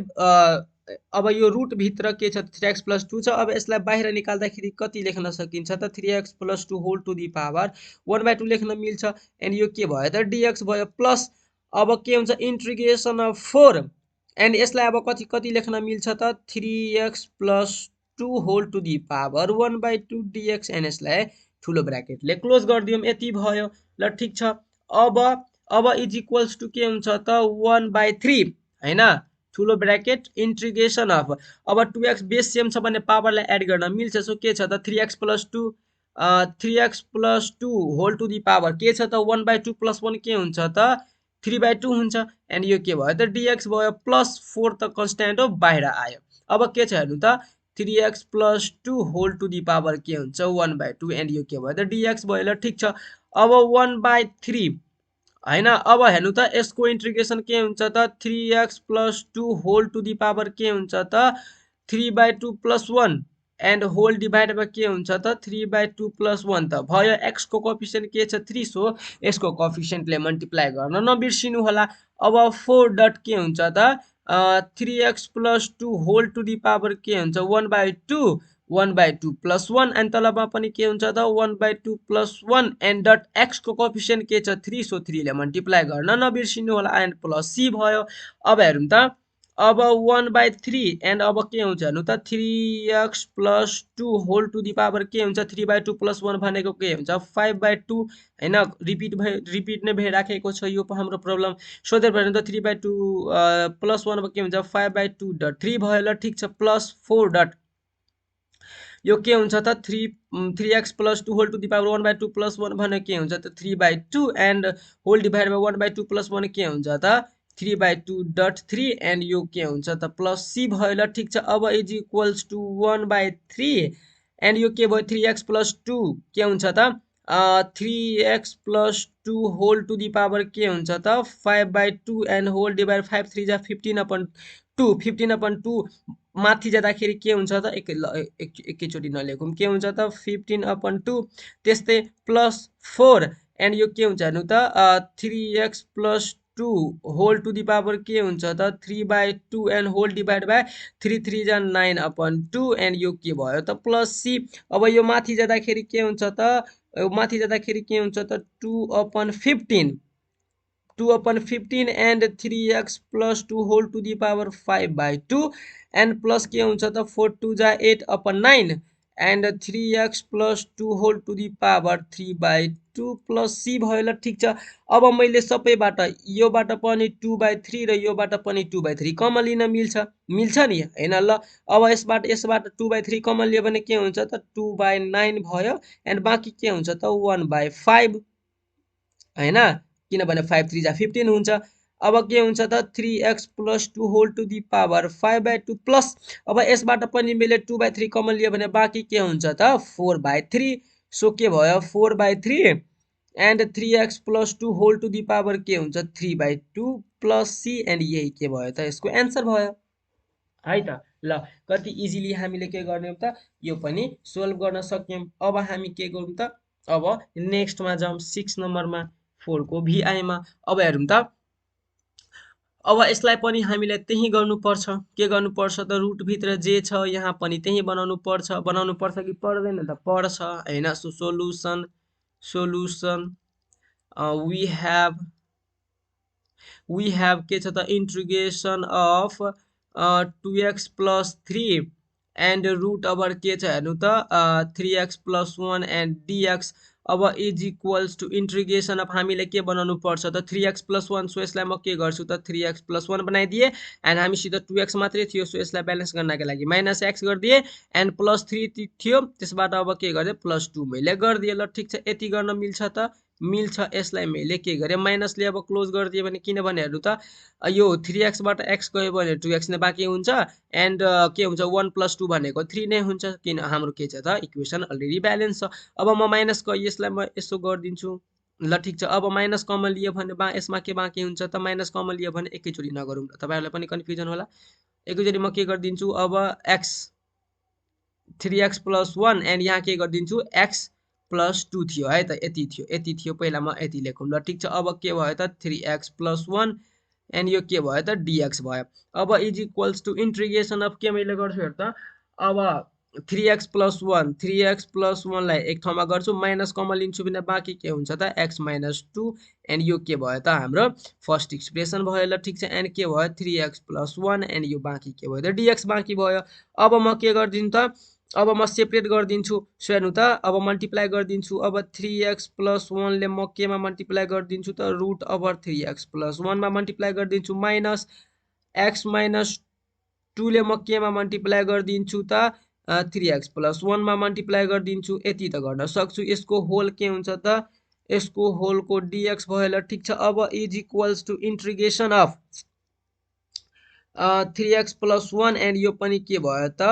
S1: अब यो रुट भित्र के छ 3x + 2 छ। अब यसलाई बाहिर निकाल्दाखेरि कति लेख्न सकिन्छ त 3x + 2 whole to the power 1/2 लेख्न मिल्छ एन्ड यो के भयो त dx भयो। प्लस अब के हुन्छ इंटीग्रेशन अफ 4 एन्ड यसलाई अब कति लेख्न मिल्छ त 3x + 2 whole to the power 1/2 dx and यसलाई ठुलो ब्र्याकेटले क्लोज गरिदिउँ यति भयो। ल ठीक छ। अब इज इक्वल्स टु के हुन्छ त 1/3 हैन ठुलो ब्र्याकेट इंटीग्रेशन अफ अब 2x बेस सेम छ भने पावरलाई एड गर्न मिल्छ। सो के छ त 3x + 2 whole to the power के छ त 1/2 + 1 के हुन्छ त 3/2 हुन्छ एन्ड यो के भयो त dx भयो। प्लस 4 त कन्स्ट्यान्ट हो बाहिर आयो। अब के छ हेर्नु त 3x + 2 whole to the power के हुन्छ 1/2 एन्ड यो के भयो त dx भयो। ल ठीक छ। अब 1/3 हैन। अब हेर्नु त यसको इंटीग्रेशन के हुन्छ त 3x + 2 whole to the power के हुन्छ त 3/2 + 1 एन्ड होल डिभाइड बाइ के हुन्छ त 3/2 + 1 त भयो। x को कोएफिसिएन्ट के छ 3 सो यसको कोएफिसिएन्टले मल्टिप्लाई गर्न नबिर्सिनु होला। अब 4 डट के हुन्छ त 3x + 2 whole to the power के हुन्छ 1/2 + 1 एन्ड तलमा पनि के हुन्छ त 1/2 + 1 एन्ड डट x को कोएफिसिएन्ट के छ 3 सो 3 ले मल्टिप्लाई गर्न नबिर्सिनु होला एन्ड प्लस c भयो। अब हेरौँ त अब 1/3 एन्ड अब के हुन्छ हेर्नु त 3x + 2 whole to the power के हुन्छ 3/2 + 1 भनेको के हुन्छ 5/2 हैन। रिपिट नै भइराखेको छ यो हाम्रो प्रब्लम। सो द्याट भने त 3/2 + 1 के हुन्छ 5/2 डट 3 भयो। ल ठीक छ। प्लस 4 डट यो के हुन्छ त 3x + 2 whole to the power 1/2 + 1 भने के हुन्छ त 3/2 एन्ड होल डिभाइड बाइ 1/2 + 1 के हुन्छ त 3/2 डट 3 एन्ड यो के हुन्छ त प्लस c भयो। ल ठीक छ। अब इज इक्वल्स टु 1/3 एन्ड यो के भयो 3x + 2 के हुन्छ त 3x + 2 whole to the power के हुन्छ त 5/2 एन्ड होल डिभाइड 5 3 जा 15/2 15/2 माथि जाँदाखेरि के हुन्छ त एकैचोटि नलेखौँ के हुन्छ त 15/2 त्यस्तै प्लस 4 एन्ड यो के हुन्छ हेर्नु त 3x + two whole to the power के हुन्छ त 3/2 एन्ड होल डिभाइड बाई 3 3 जा 9/2 एन्ड यो के भयो त प्लस सी। अब यो माथि जाँदाखेरि के हुन्छ त माथि जाँदाखेरि के हुन्छ त 2/15 2/15 and 3x plus 2 whole to the power 5/2 and plus के हुन्छ त 4 2 जा 8/9 and 3x plus 2 whole to the power 3/2 plus C भयो ल ठिक छ। अब मैले सबैबाट योबाट पनि 2/3 र योबाट पनि 2/3 कमन लिन मिल्छ नि हैन ल। अब यसबाट 2/3 कमन लियो भने के हुन्छ त 2/9 भयो एन्ड बाँकी के हुन्छ त 1/5 हैन, किनभने 5 3 जा 15 हुन्छ। अब के हुन्छ त 3x plus 2 whole to the power 5/2 plus अब यसबाट पनि मैले 2/3 कमन लियो भने बाँकी के हुन्छ त 4/3। सो के भयो 4/3 and 3x plus 2 whole to the power के हुन्छ 3/2 प्लस सी एन्ड यही के भयो त यसको एन्सर भयो है त। ल कति इजिली हामीले के गर्यौं त यो पनि सोल्भ गर्न सक्यौं। अब हामी के गरौँ त अब नेक्स्टमा जाउँ 6 नम्बरमा 4 को VI मा। अब हेरौँ त अब यसलाई पनि हामीले त्यही गर्नुपर्छ। के गर्नुपर्छ त रुट भित्र जे छ यहाँ पनि त्यही बनाउनु पर्छ कि पर्दैन त पर्छ हैन। सो सोलुसन we have के छ त integration of 2x plus 3 and root over के छ हेर्नु त 3x प्लस 1 एन्ड dx। अब is equals to integration of हामीले के बनाउनु पर्छ त 3x प्लस 1। सो यसलाई म के गर्छु त 3x प्लस 1 बनाइदिए एन्ड हामीसित 2x मात्रै थियो। सो यसलाई ब्यालेन्स गर्नका लागि माइनस x गरिदिए एन्ड प्लस 3 थियो त्यसबाट अब के गरे प्लस 2 मैले गरिदिए ल ठिक छ। यति गर्न मिल्छ त मिल्छ। यसलाई मैले के गरे माइनसले अब क्लोज गरिदिए भने किनभने हेर्नु त यो 3x बाट x गयो भने 2x नै बाँकी हुन्छ एन्ड के हुन्छ 1 प्लस 2 भनेको 3 नै हुन्छ किन हाम्रो के छ त इक्वेसन अलरेडी ब्यालेन्स छ। अब म माइनस यसलाई म यसो गरिदिन्छु ल ठिक छ। अब माइनस कमन लियो भने यसमा के बाँकी हुन्छ त माइनस कमन लियो भने एकैचोटी नगरौँ तपाईहरुलाई पनि कन्फ्युजन होला। एकैचोटी म के गरिदिन्छु अब x 3x प्लस 1 एन्ड यहाँ के गरिदिन्छु x प्लस 2 थियो है त यति थियो पहिला म यति लेखौँ ल ठिक छ। अब के भयो त 3x प्लस 1 एन्ड यो के भयो त dx भयो। अब is equals to integration of के मैले गर्छु हेर त अब 3x प्लस 1 लाई एक ठाउँमा गर्छु माइनस कमन लिन्छु भने बाँकी के हुन्छ त x माइनस 2 एन्ड यो के भयो त हाम्रो फर्स्ट एक्सप्रेसन भयो ल ठिक छ। एन्ड के भयो 3x प्लस 1 एन्ड यो बाँकी के भयो त dx बाँकी भयो। अब म के गरिदिन्छु त अब म सेपरेट गरिदिन्छु। सो हेर्नु त अब मल्टिप्लाई गरिदिन्छु। अब 3x प्लस 1 ले म केमा मल्टिप्लाई गरिदिन्छु त रुट ओभर 3x प्लस 1 मा मल्टिप्लाई गरिदिन्छु माइनस x माइनस 2 ले म केमा मल्टिप्लाई गरिदिन्छु त 3x प्लस 1 मा मल्टिप्लाई गरिदिन्छु। यति त गर्न सक्छु। यसको होल के हुन्छ त यसको होलको dx भयो ल ठिक छ। अब is equals to integration of 3x plus 1 and यो पनि के भयो त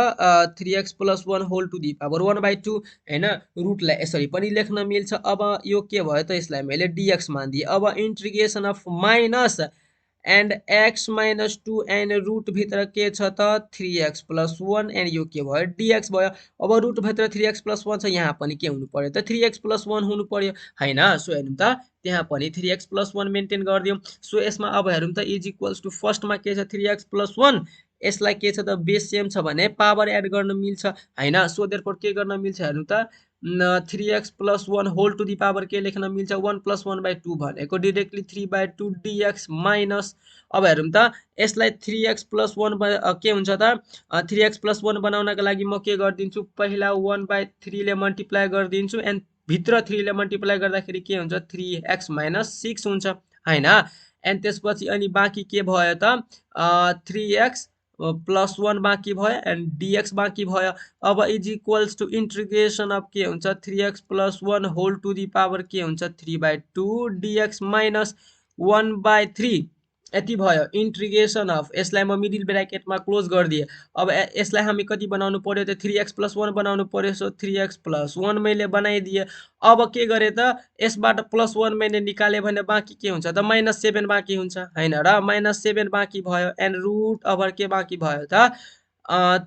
S1: 3x plus 1 whole to the power 1/2 हैन रुटलाई यसरी पनि लेख्न मिल्छ। अब यो के भयो त यसलाई मैले dx मानिदिए। अब integration of minus and x minus 2 and root भित्र के छ त 3x प्लस 1 एन्ड यो के भयो dx भयो। अब रुट भित्र 3x प्लस 1 छ यहाँ पनि के हुनु पर्यो त 3x प्लस 1 हुनु पर्यो हैन। सो हेर्नु त त्यहाँ पनि 3x प्लस 1 मेन्टेन गरिदियौँ। सो यसमा अब हेरौँ त इज इक्वल्स टु फर्स्टमा के छ 3x प्लस 1 यसलाई के छ त बेस सेम छ भने पावर एड गर्न मिल्छ हैन। सो देयरफोर के गर्न मिल्छ हेर्नु त 3x plus 1 whole to the power के लेख्न मिल्छ 1 प्लस 1/2 भनेको डिरेक्टली 3/2 dx माइनस। अब हेरौँ त यसलाई 3x प्लस 1 के हुन्छ त 3x प्लस 1 बनाउनका लागि म के गरिदिन्छु पहिला 1/3 ले मल्टिप्लाई गरिदिन्छु एन्ड भित्र 3 ले मल्टिप्लाई गर्दाखेरि के हुन्छ 3x माइनस 6 हुन्छ हैन। एन्ड त्यसपछि अनि बाँकी के भयो त 3x प्लस 1 बाँकी भयो एन्ड dx बाँकी भयो। अब is equals to integration of के हुन्छ 3x plus 1 whole to the power के हुन्छ 3/2 dx माइनस 1/3 यति भयो इंटीग्रेशन अफ। यसलाई म मिडल ब्र्याकेटमा क्लोज गरिदिए। अब यसलाई हामी कति बनाउनु पर्यो त 3x प्लस 1 बनाउनु पर्यो। सो 3x प्लस 1 मैले बनाइदिए। अब के गरे त यसबाट प्लस 1 मैले निकाले भने बाँकी के हुन्छ त माइनस 7 बाँकी हुन्छ हैन र माइनस 7 बाँकी भयो एन्ड रुट ओभर के बाँकी भयो त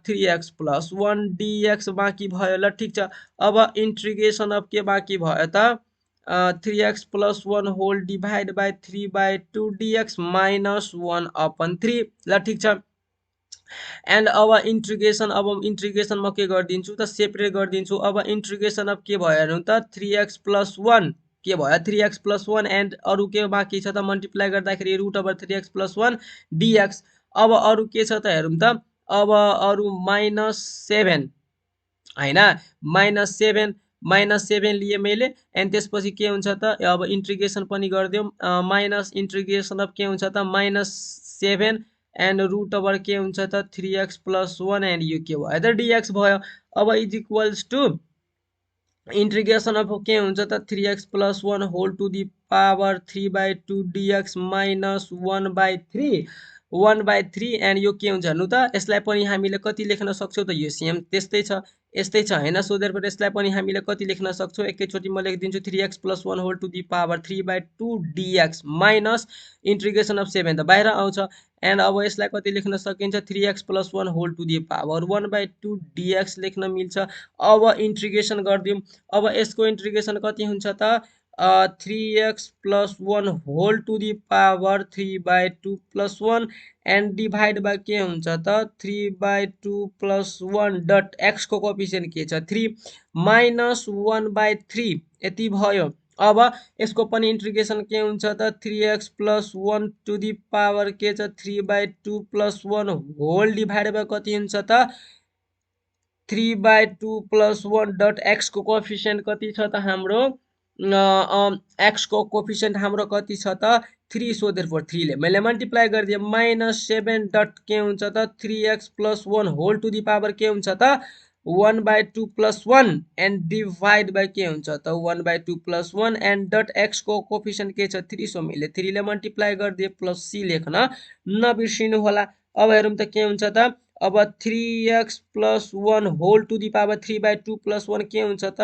S1: 3x प्लस 1 dx बाँकी भयो ल ठिक छ। अब इंटीग्रेशन अफ के बाँकी भयो त 3x plus 1 whole divide by 3/2 dx minus 1/3 ल ठिक छ। एन्ड अब इन्ट्रिग्रेसन म के गरिदिन्छु त सेपरेट गरिदिन्छु। अब इन्ट्रिग्रेसन अफ के भयो हेरौँ त 3x प्लस 1 के भयो 3x प्लस 1 एन्ड अरू के बाँकी छ त मल्टिप्लाई गर्दाखेरि root over 3x plus 1 dx। अब अरू के छ त हेरौँ त अब अरू -7 होइन -7 लिए मैले एन्ड त्यसपछि के हुन्छ त अब इन्ट्रिग्रेसन पनि गरिदिउँ माइनस इन्ट्रिग्रेसन अफ के हुन्छ त -7 एन्ड रुट ओभर के हुन्छ त 3x प्लस 1 एन्ड यो के भयो त dx भयो। अब is equals to integration of के हुन्छ त 3x plus 1 whole to the power 3/2 dx minus 1/3 and यो के हुन्छ हेर्नु त यसलाई पनि हामीले कति लेख्न सक्छौँ त यो सेम त्यस्तै छ यस्तै छ होइन। सो देयरफोर यसलाई पनि हामीले कति लेख्न सक्छौँ एकैचोटि म लेखिदिन्छु 3x plus 1 whole to the power 3/2 dx minus integration of 7 त बाहिर आउँछ एन्ड अब यसलाई कति लेख्न सकिन्छ 3x plus 1 whole to the power 1/2 dx लेख्न मिल्छ। अब इन्ट्रिग्रेसन गरिदिउँ। अब यसको इन्ट्रिग्रेसन कति हुन्छ त 3x plus 1 whole to the power 3/2 plus 1 and divide by के हुन्छ त 3/2 प्लस 1 डट x को कोफिसिएन्ट के छ 3 माइनस 1/3 यति भयो। अब यसको पनि इन्ट्रिग्रेसन के हुन्छ त 3x plus 1 to the power के छ 3/2 प्लस 1 होल डिभाइड बाई कति हुन्छ त 3/2 प्लस 1 डट x को कोफिसिएन्ट कति छ त हाम्रो x को कोफिसिएन्ट हाम्रो कति छ त 3 सो देयरफोर 3 ले मैले मल्टिप्लाई गरिदिएँ -7 डट के हुन्छ त 3x plus 1 whole to the power के हुन्छ त 1/2 प्लस 1 एन्ड डिभाइड बाई के हुन्छ त 1/2 प्लस 1 एन्ड डट x को कोफिसिएन्ट के छ 3 सो मैले 3 ले मल्टिप्लाई गरिदिएँ प्लस c लेख्न नबिर्सिनु होला। अब हेरौँ त के हुन्छ त अब 3x plus 1 whole to the power 3/2 plus 1 के हुन्छ त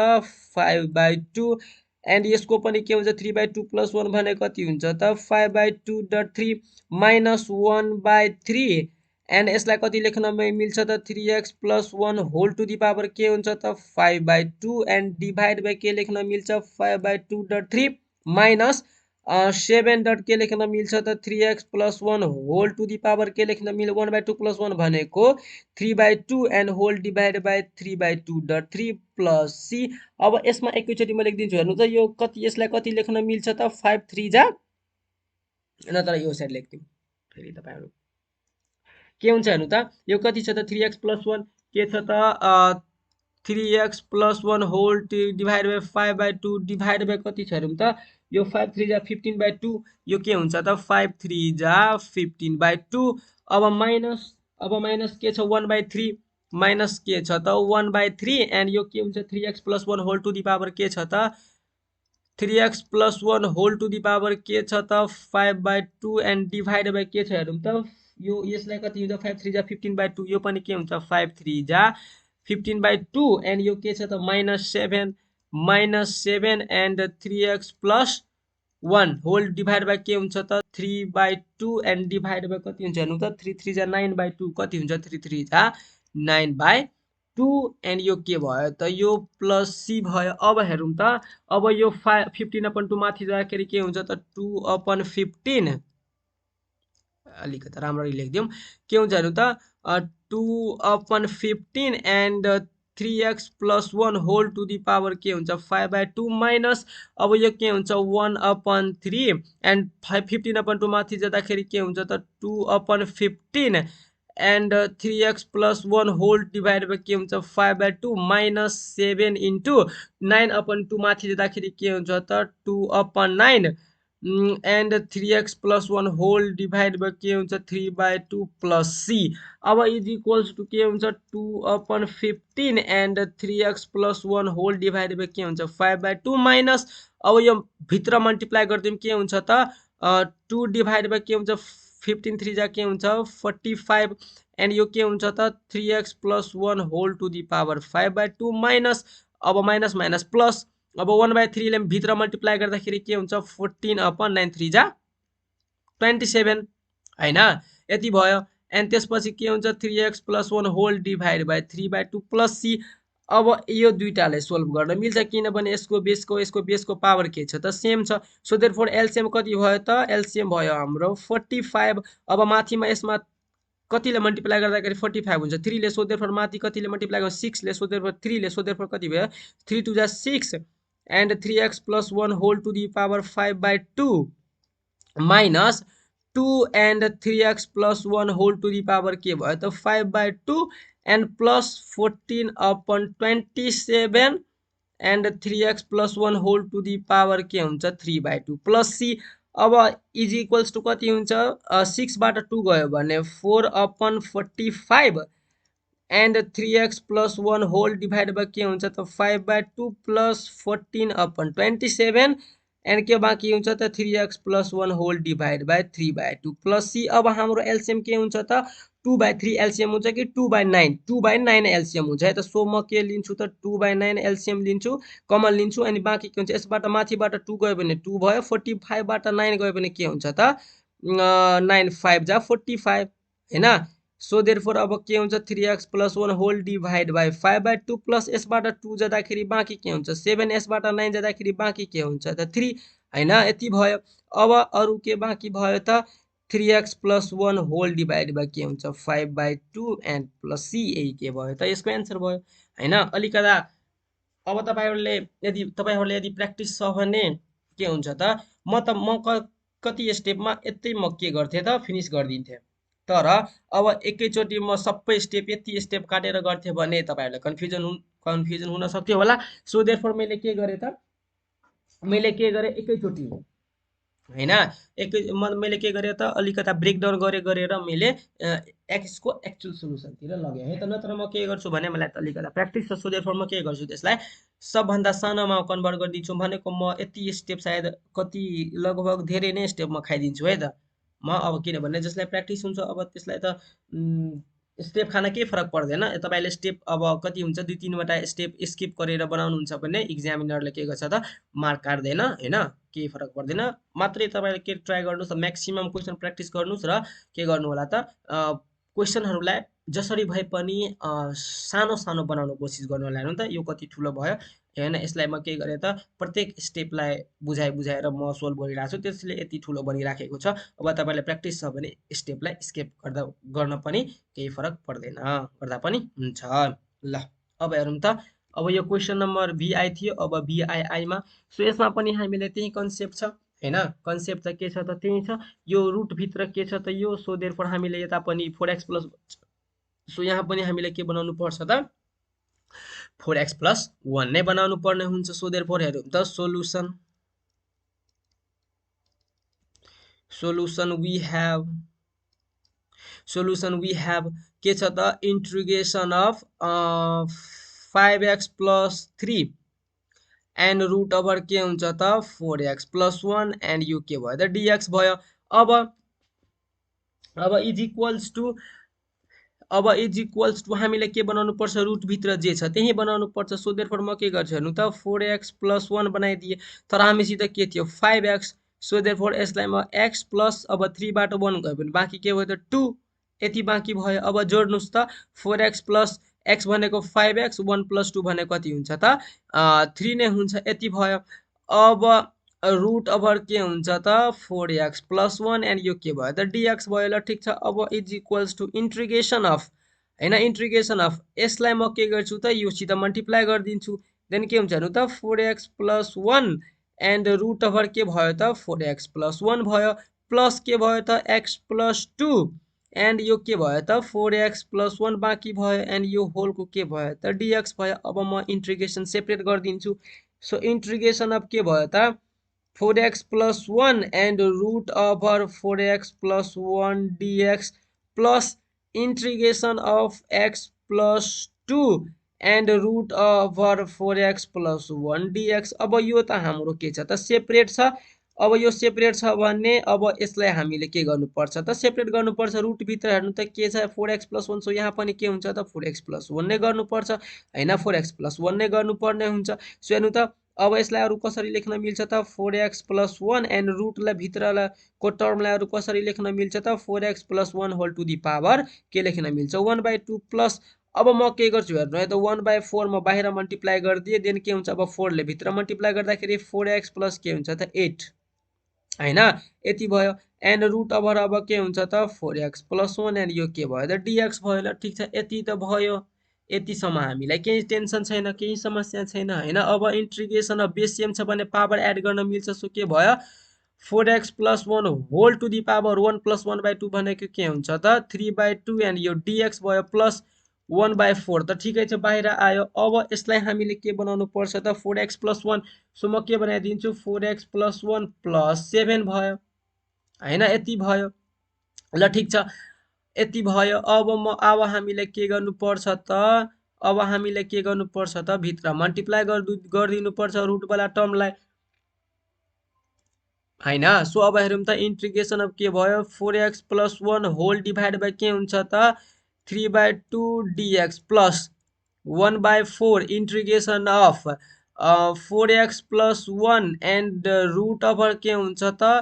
S1: 5/2 एन्ड यसको पनि के हुन्छ 3/2 प्लस 1 भने कति हुन्छ त 5/2 डट 3 माइनस 1/3 एन्ड यसलाई कति लेख्न मिल्छ त 3x plus 1 whole to the power के हुन्छ त 5/2 एन्ड डिभाइड बाई के लेख्न मिल्छ 5/2 डट 3 माइनस 7 डट के लेख्न मिल्छ त 3x plus 1 whole to the power के लेख्न मिल्छ 1/2 प्लस 1 भनेको 3/2 and whole divide by 3/2 dot 3 plus c। अब यसमा एकैचोटि म लेखिदिन्छु हेर्नु त यो कति यसलाई कति लेख्न मिल्छ त 5 3 जा नत्र यो साइड लेखिदिउँ फेरि तपाईँहरू के हुन्छ हेर्नु त यो कति छ त 3x प्लस 1 के छ त 3x plus 1 whole divide by 5/2 divide by कति छ हेरौँ त यो 5 3 जा 15/2 यो के हुन्छ त 5 3 जा 15/2 अब माइनस के छ 1/3 माइनस के छ त 1/3 एन्ड यो के हुन्छ 3x plus 1 whole to the power के छ त 3x plus 1 whole to the power के छ त 5/2 एन्ड डिभाइड बाई के छ हेरौँ त यो यसलाई कति हुन्छ 5 3 जा 15/2 यो पनि के हुन्छ 5 3 जा 15/2 एन्ड यो के छ त -7 and 3x plus 1 whole divide by के हुन्छ त 3/2 एन्ड डिभाइड बाई कति हुन्छ हेर्नु त 3 3 जा 9/2 कति हुन्छ 3 3 जा 9/2 एन्ड यो के भयो त यो प्लस c भयो। अब हेरौँ त अब यो 15/2 माथि जाँदाखेरि के हुन्छ त 2/15 अलिकति राम्ररी लेखिदिउँ के हुन्छ हेर्नु त 2/15 and 3x plus 1 whole to the power के हुन्छ 5/2 माइनस अब यो के हुन्छ 1/3 एन्ड 15/2 माथि जाँदाखेरि के हुन्छ त 2/15 and 3x plus 1 whole divide by के हुन्छ 5/2 माइनस 7 इन्टु 9/2 माथि जाँदाखेरि के हुन्छ त 2/9 and 3x plus 1 whole divide by के हुन्छ 3/2 प्लस c। अब इज इक्वल्स टु के हुन्छ 2/15 and 3x plus 1 whole divide by के हुन्छ 5/2 माइनस अब यो भित्र मल्टिप्लाई गरिदिउँ के हुन्छ त 2 डिभाइड बाई के हुन्छ 15 3 जा के हुन्छ 45 एन्ड यो के हुन्छ त 3x plus 1 whole to the power 5/2 minus अब माइनस माइनस प्लस अब 1/3 ले भित्र मल्टिप्लाई गर्दाखेरि के हुन्छ 14/9 3 जा 27 हैन यति भयो एन्ड त्यसपछि के हुन्छ 3x plus 1 whole divide by 3/2 plus c। अब यो दुईटालाई सोल्भ गर्न मिल्छ किनभने यसको बेसको पावर के छ त सेम छ। सो देयरफोर एलसीएम कति भयो त एलसीएम भयो हाम्रो 45। अब माथिमा यसमा कतिले मल्टिप्लाई गर्दाखेरि 45 हुन्छ 3 ले। सो देयरफोर माथि कतिले मल्टिप्लाई गर्छ 6 ले। सो देयरफोर 3 ले। सो देयरफोर कति भयो 3 2 जा 6 and 3x + 1 whole to the power 5/2 minus 2 and 3x + 1 whole to the power के भयो त 5/2 and plus 14/27 and 3x + 1 whole to the power के हुन्छ 3/2 प्लस सी। अब इज इक्वल्स टु कति हुन्छ 6 बाट 2 गयो भने 4/45 and 3x + 1 whole divide by के हुन्छ त 5/2 प्लस 14/27 एन्ड के बाँकी हुन्छ त 3x + 1 whole divide by 3/2 plus C. अब हाम्रो एलसीएम के हुन्छ त 2/3 एलसीएम हुन्छ कि 2/9 2/9 एलसीएम हुन्छ है त। सो म के लिन्छु त 2/9 एलसीएम लिन्छु कमन लिन्छु अनि बाँकी के हुन्छ यसबाट माथिबाट 2 गयो भने 2 भयो 45 बाट 9 गयो भने के हुन्छ त 9 5 जा 45 हैन। सो देयरफोर अब के हुन्छ 3x + 1 whole divide by 5/2 plus यसबाट 2 जाँदाखेरि बाँकी के हुन्छ 7 यसबाट 9 जाँदाखेरि बाँकी के हुन्छ त 3 हैन यति भयो। अब अरु के बाँकी भयो त 3x + 1 होल डिभाइड बाई के हुन्छ 5/2 एन्ड प्लस सी यही के भयो त यसको एन्सर भयो हैन। अलिकता अब तपाईहरुले यदि प्र्याक्टिस छ भने के हुन्छ त म कति स्टेपमा यतै म के गर्थे त फिनिश गर्दिन्थे। तर अब एकैचोटि म सबै स्टेप यति स्टेप काटेर गर्थे भने तपाईहरुलाई कन्फ्युजन हुन सक्थ्यो होला। सो देयरफोर मैले के गरे एकैचोटि हैन मैले के गरे त अलिकता ब्रेकडाउन गरेर मैले एक्सको एक्चुअल सोलुसनतिर लगे है त। नत्र म के गर्छु भने मलाई त अलिकता प्र्याक्टिस छ। सो देयरफोर म के गर्छु त्यसलाई सबभन्दा सानोमा कन्भर्ट गरिदिन्छु भनेको म यति स्टेप सायद कति लगभग धेरै नै स्टेप म खाइदिन्छु है त। म अब किनभने जसलाई प्र्याक्टिस हुन्छ अब त्यसलाई त स्टेप खान केही फरक पर्दैन। तपाईले स्टेप अब कति हुन्छ 2-3 वटा स्टेप स्किप गरेर बनाउनुहुन्छ भने इक्जामिनरले के गर्छ त मार्क काट्दैन हैन केही फरक पर्दैन। मात्रै तपाईले के ट्राई गर्नुस् म्याक्सिमम क्वेशन प्र्याक्टिस गर्नुस् र के गर्नु होला त क्वेशनहरुलाई जसरी भए पनि सानो सानो बनाउन कोसिस गर्नु होला। हेर्नु त यो कति ठुलो भयो हैन यसलाई म के गरे त प्रत्येक स्टेपलाई बुझाएर म सोल्भ गरिरहेको छु त्यसले यति ठुलो बनिराखेको छ। अब तपाईलाई प्र्याक्टिस छ भने स्टेपलाई स्किप गर्न पनि केही फरक पर्दैन गर्दा पनि हुन्छ। ल अब हेरौँ त अब यो क्वेशन नम्बर VI थियो अब VII मा। सो यसमा पनि हामीले त्यही कन्सेप्ट छ हैन कन्सेप्ट त के छ त त्यही छ। यो रुट भित्र के छ त यो। सो देयरफोर हामीले यता पनि 4x प्लस सो यहाँ पनि हामीले के बनाउनु पर्छ त 4x + 1 नै बनाउनु पर्ने हुन्छ। सो देयरफोर हेरौँ त सोलुसन वी हैव के छ त integration of 5x + 3 and root over के हुन्छ त 4x + 1 एन्ड यो के भयो त dx भयो। अब इज इक्वल्स टु हामीले के बनाउनु पर्छ रुट भित्र जे छ त्यही बनाउनु पर्छ। सो देयरफोर म के गर्छु हेर्नु त 4x + 1 बनाइदिए तर हामीसित के थियो 5x। सो देयरफोर यसलाई म x प्लस अब 3 बाट 1 गयो भने बाँकी के भयो त 2 यति बाँकी भयो। अब जोड्नुस् त 4x + x भनेको 5x 1 + 2 भनेको कति हुन्छ त 3 नै हुन्छ यति भयो। अब रुट ओभर के हुन्छ त 4x + 1 एन्ड यो के भयो त dx भयो। ल ठीक छ। अब is equals to integration of हैन इंटीग्रेशन अफ यसलाई म के गर्छु त यो सित मल्टिप्लाई गरिदिन्छु देन के हुन्छ हेर्नु त 4x + 1 एन्ड रुट ओभर के भयो त 4x + 1 भयो प्लस के भयो त x + 2 एन्ड यो के भयो त 4x + 1 बाँकी भयो एन्ड यो होलको के भयो त dx भयो। अब म इंटीग्रेशन सेपरेट गरिदिन्छु। सो इंटीग्रेशन अफ के भयो त 4x + 1 and root over 4x + 1 dx plus integration of x + 2 and root over 4x + 1 dx। अब यो त हाम्रो के छ त सेपरेट छ। अब यो सेपरेट छ भने अब यसलाई हामीले के गर्नुपर्छ त सेपरेट गर्नुपर्छ। रुट भित्र हेर्नु त के छ 4x + 1 सो यहाँ पनि के हुन्छ त 4x + 1 नै गर्नुपर्छ हैन 4x + 1 नै गर्नुपर्ने हुन्छ। सो हेर्नु त अब यसलाई अरु कसरी लेख्न मिल्छ त 4x + 1 एन्ड रुटलाई भित्रको टर्मलाई अरु कसरी लेख्न मिल्छ त 4x + 1 whole to the power के लेख्न मिल्छ 1/2 प्लस अब म के गर्छु हेर्नु है त 1/4 म बाहिर मल्टिप्लाई गरिदिएँ देन के हुन्छ अब 4 ले भित्र मल्टिप्लाई गर्दाखेरि 4x प्लस के हुन्छ त 8 हैन यति भयो एन्ड रुट ओभर अब के हुन्छ त 4x प्लस 1 एन्ड यो के भयो त dx भयो ल ठीक छ यति त भयो यतिसम्म हामीलाई केही टेन्सन छैन केही समस्या छैन हैन अब इन्टिग्रेसन अफ बेसियम छ भने पावर एड गर्न मिल्छ सो के भयो 4x plus 1 whole to the power 1 plus 1/2 भनेको के हुन्छ त 3/2 एन्ड यो dx भयो प्लस 1/4 त ठिकै छ बाहिर आयो अब यसलाई हामीले के बनाउनु पर्छ त 4x प्लस 1 सो म के बनाइदिन्छु 4x प्लस 1 प्लस 7 भयो हैन यति भयो ल ठीक छ यति भयो अब हामीले के गर्नु पर्छ त अब हामीले के गर्नु पर्छ त भित्र मल्टिप्लाई गरिदिनु पर्छ रुट वाला टर्मलाई हैन सो अब हेरौँ त इन्टिग्रेसन अफ के भयो 4x plus 1 whole divide by के हुन्छ त 3/2 dx plus 1/4 integration of 4x plus 1 and root over के हुन्छ त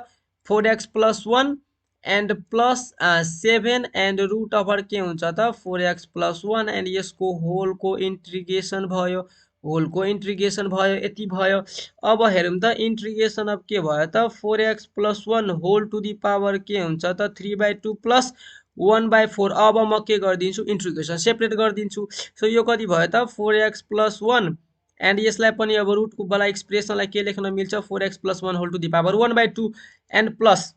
S1: 4x plus 1 and plus 7 and root over के हुन्छ त 4x प्लस 1 एन्ड यसको होलको इन्टिग्रेसन भयो होलको इन्टिग्रेसन भयो यति भयो अब हेरौँ त इन्टिग्रेसन अफ के भयो त 4x plus 1 whole to the power के हुन्छ त 3/2 प्लस 1/4 अब म के गरिदिन्छु इन्टिग्रेसन सेपरेट गरिदिन्छु सो यो कति भयो त 4x प्लस 1 एन्ड यसलाई पनि अब रुटको वाला एक्सप्रेसनलाई के लेख्न मिल्छ 4x plus 1 whole to the power 1/2 and plus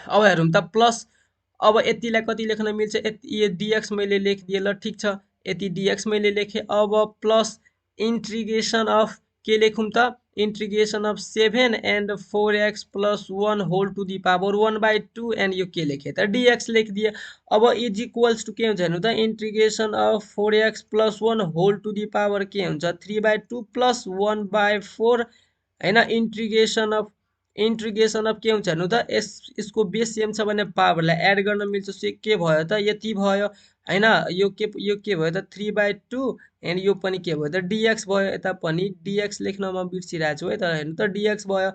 S1: अब हेरौँ त प्लस अब यतिलाई कति लेख्न मिल्छ यति dx मैले लेखिदिएँ ल ठीक छ यति dx मैले लेखेँ अब प्लस इन्टिग्रेसन अफ के लेखौँ त integration of 7 and 4x plus 1 whole to the power 1/2 and यो के लेखेँ त dx लेखिदिएँ अब इज इक्वल्स टु के हुन्छ हेर्नु त integration of 4x plus 1 whole to the power के हुन्छ 3/2 प्लस 1/4 हैन इन्टिग्रेसन अफ के हुन्छ हेर्नु त यसको बेस सेम छ भने पावरलाई एड गर्न मिल्छ सो के भयो त यति भयो हैन यो के भयो त 3/2 एन्ड यो पनि के भयो त dx भयो यता पनि dx लेख्न म बिर्सिरहेको छु है त हेर्नु त dx भयो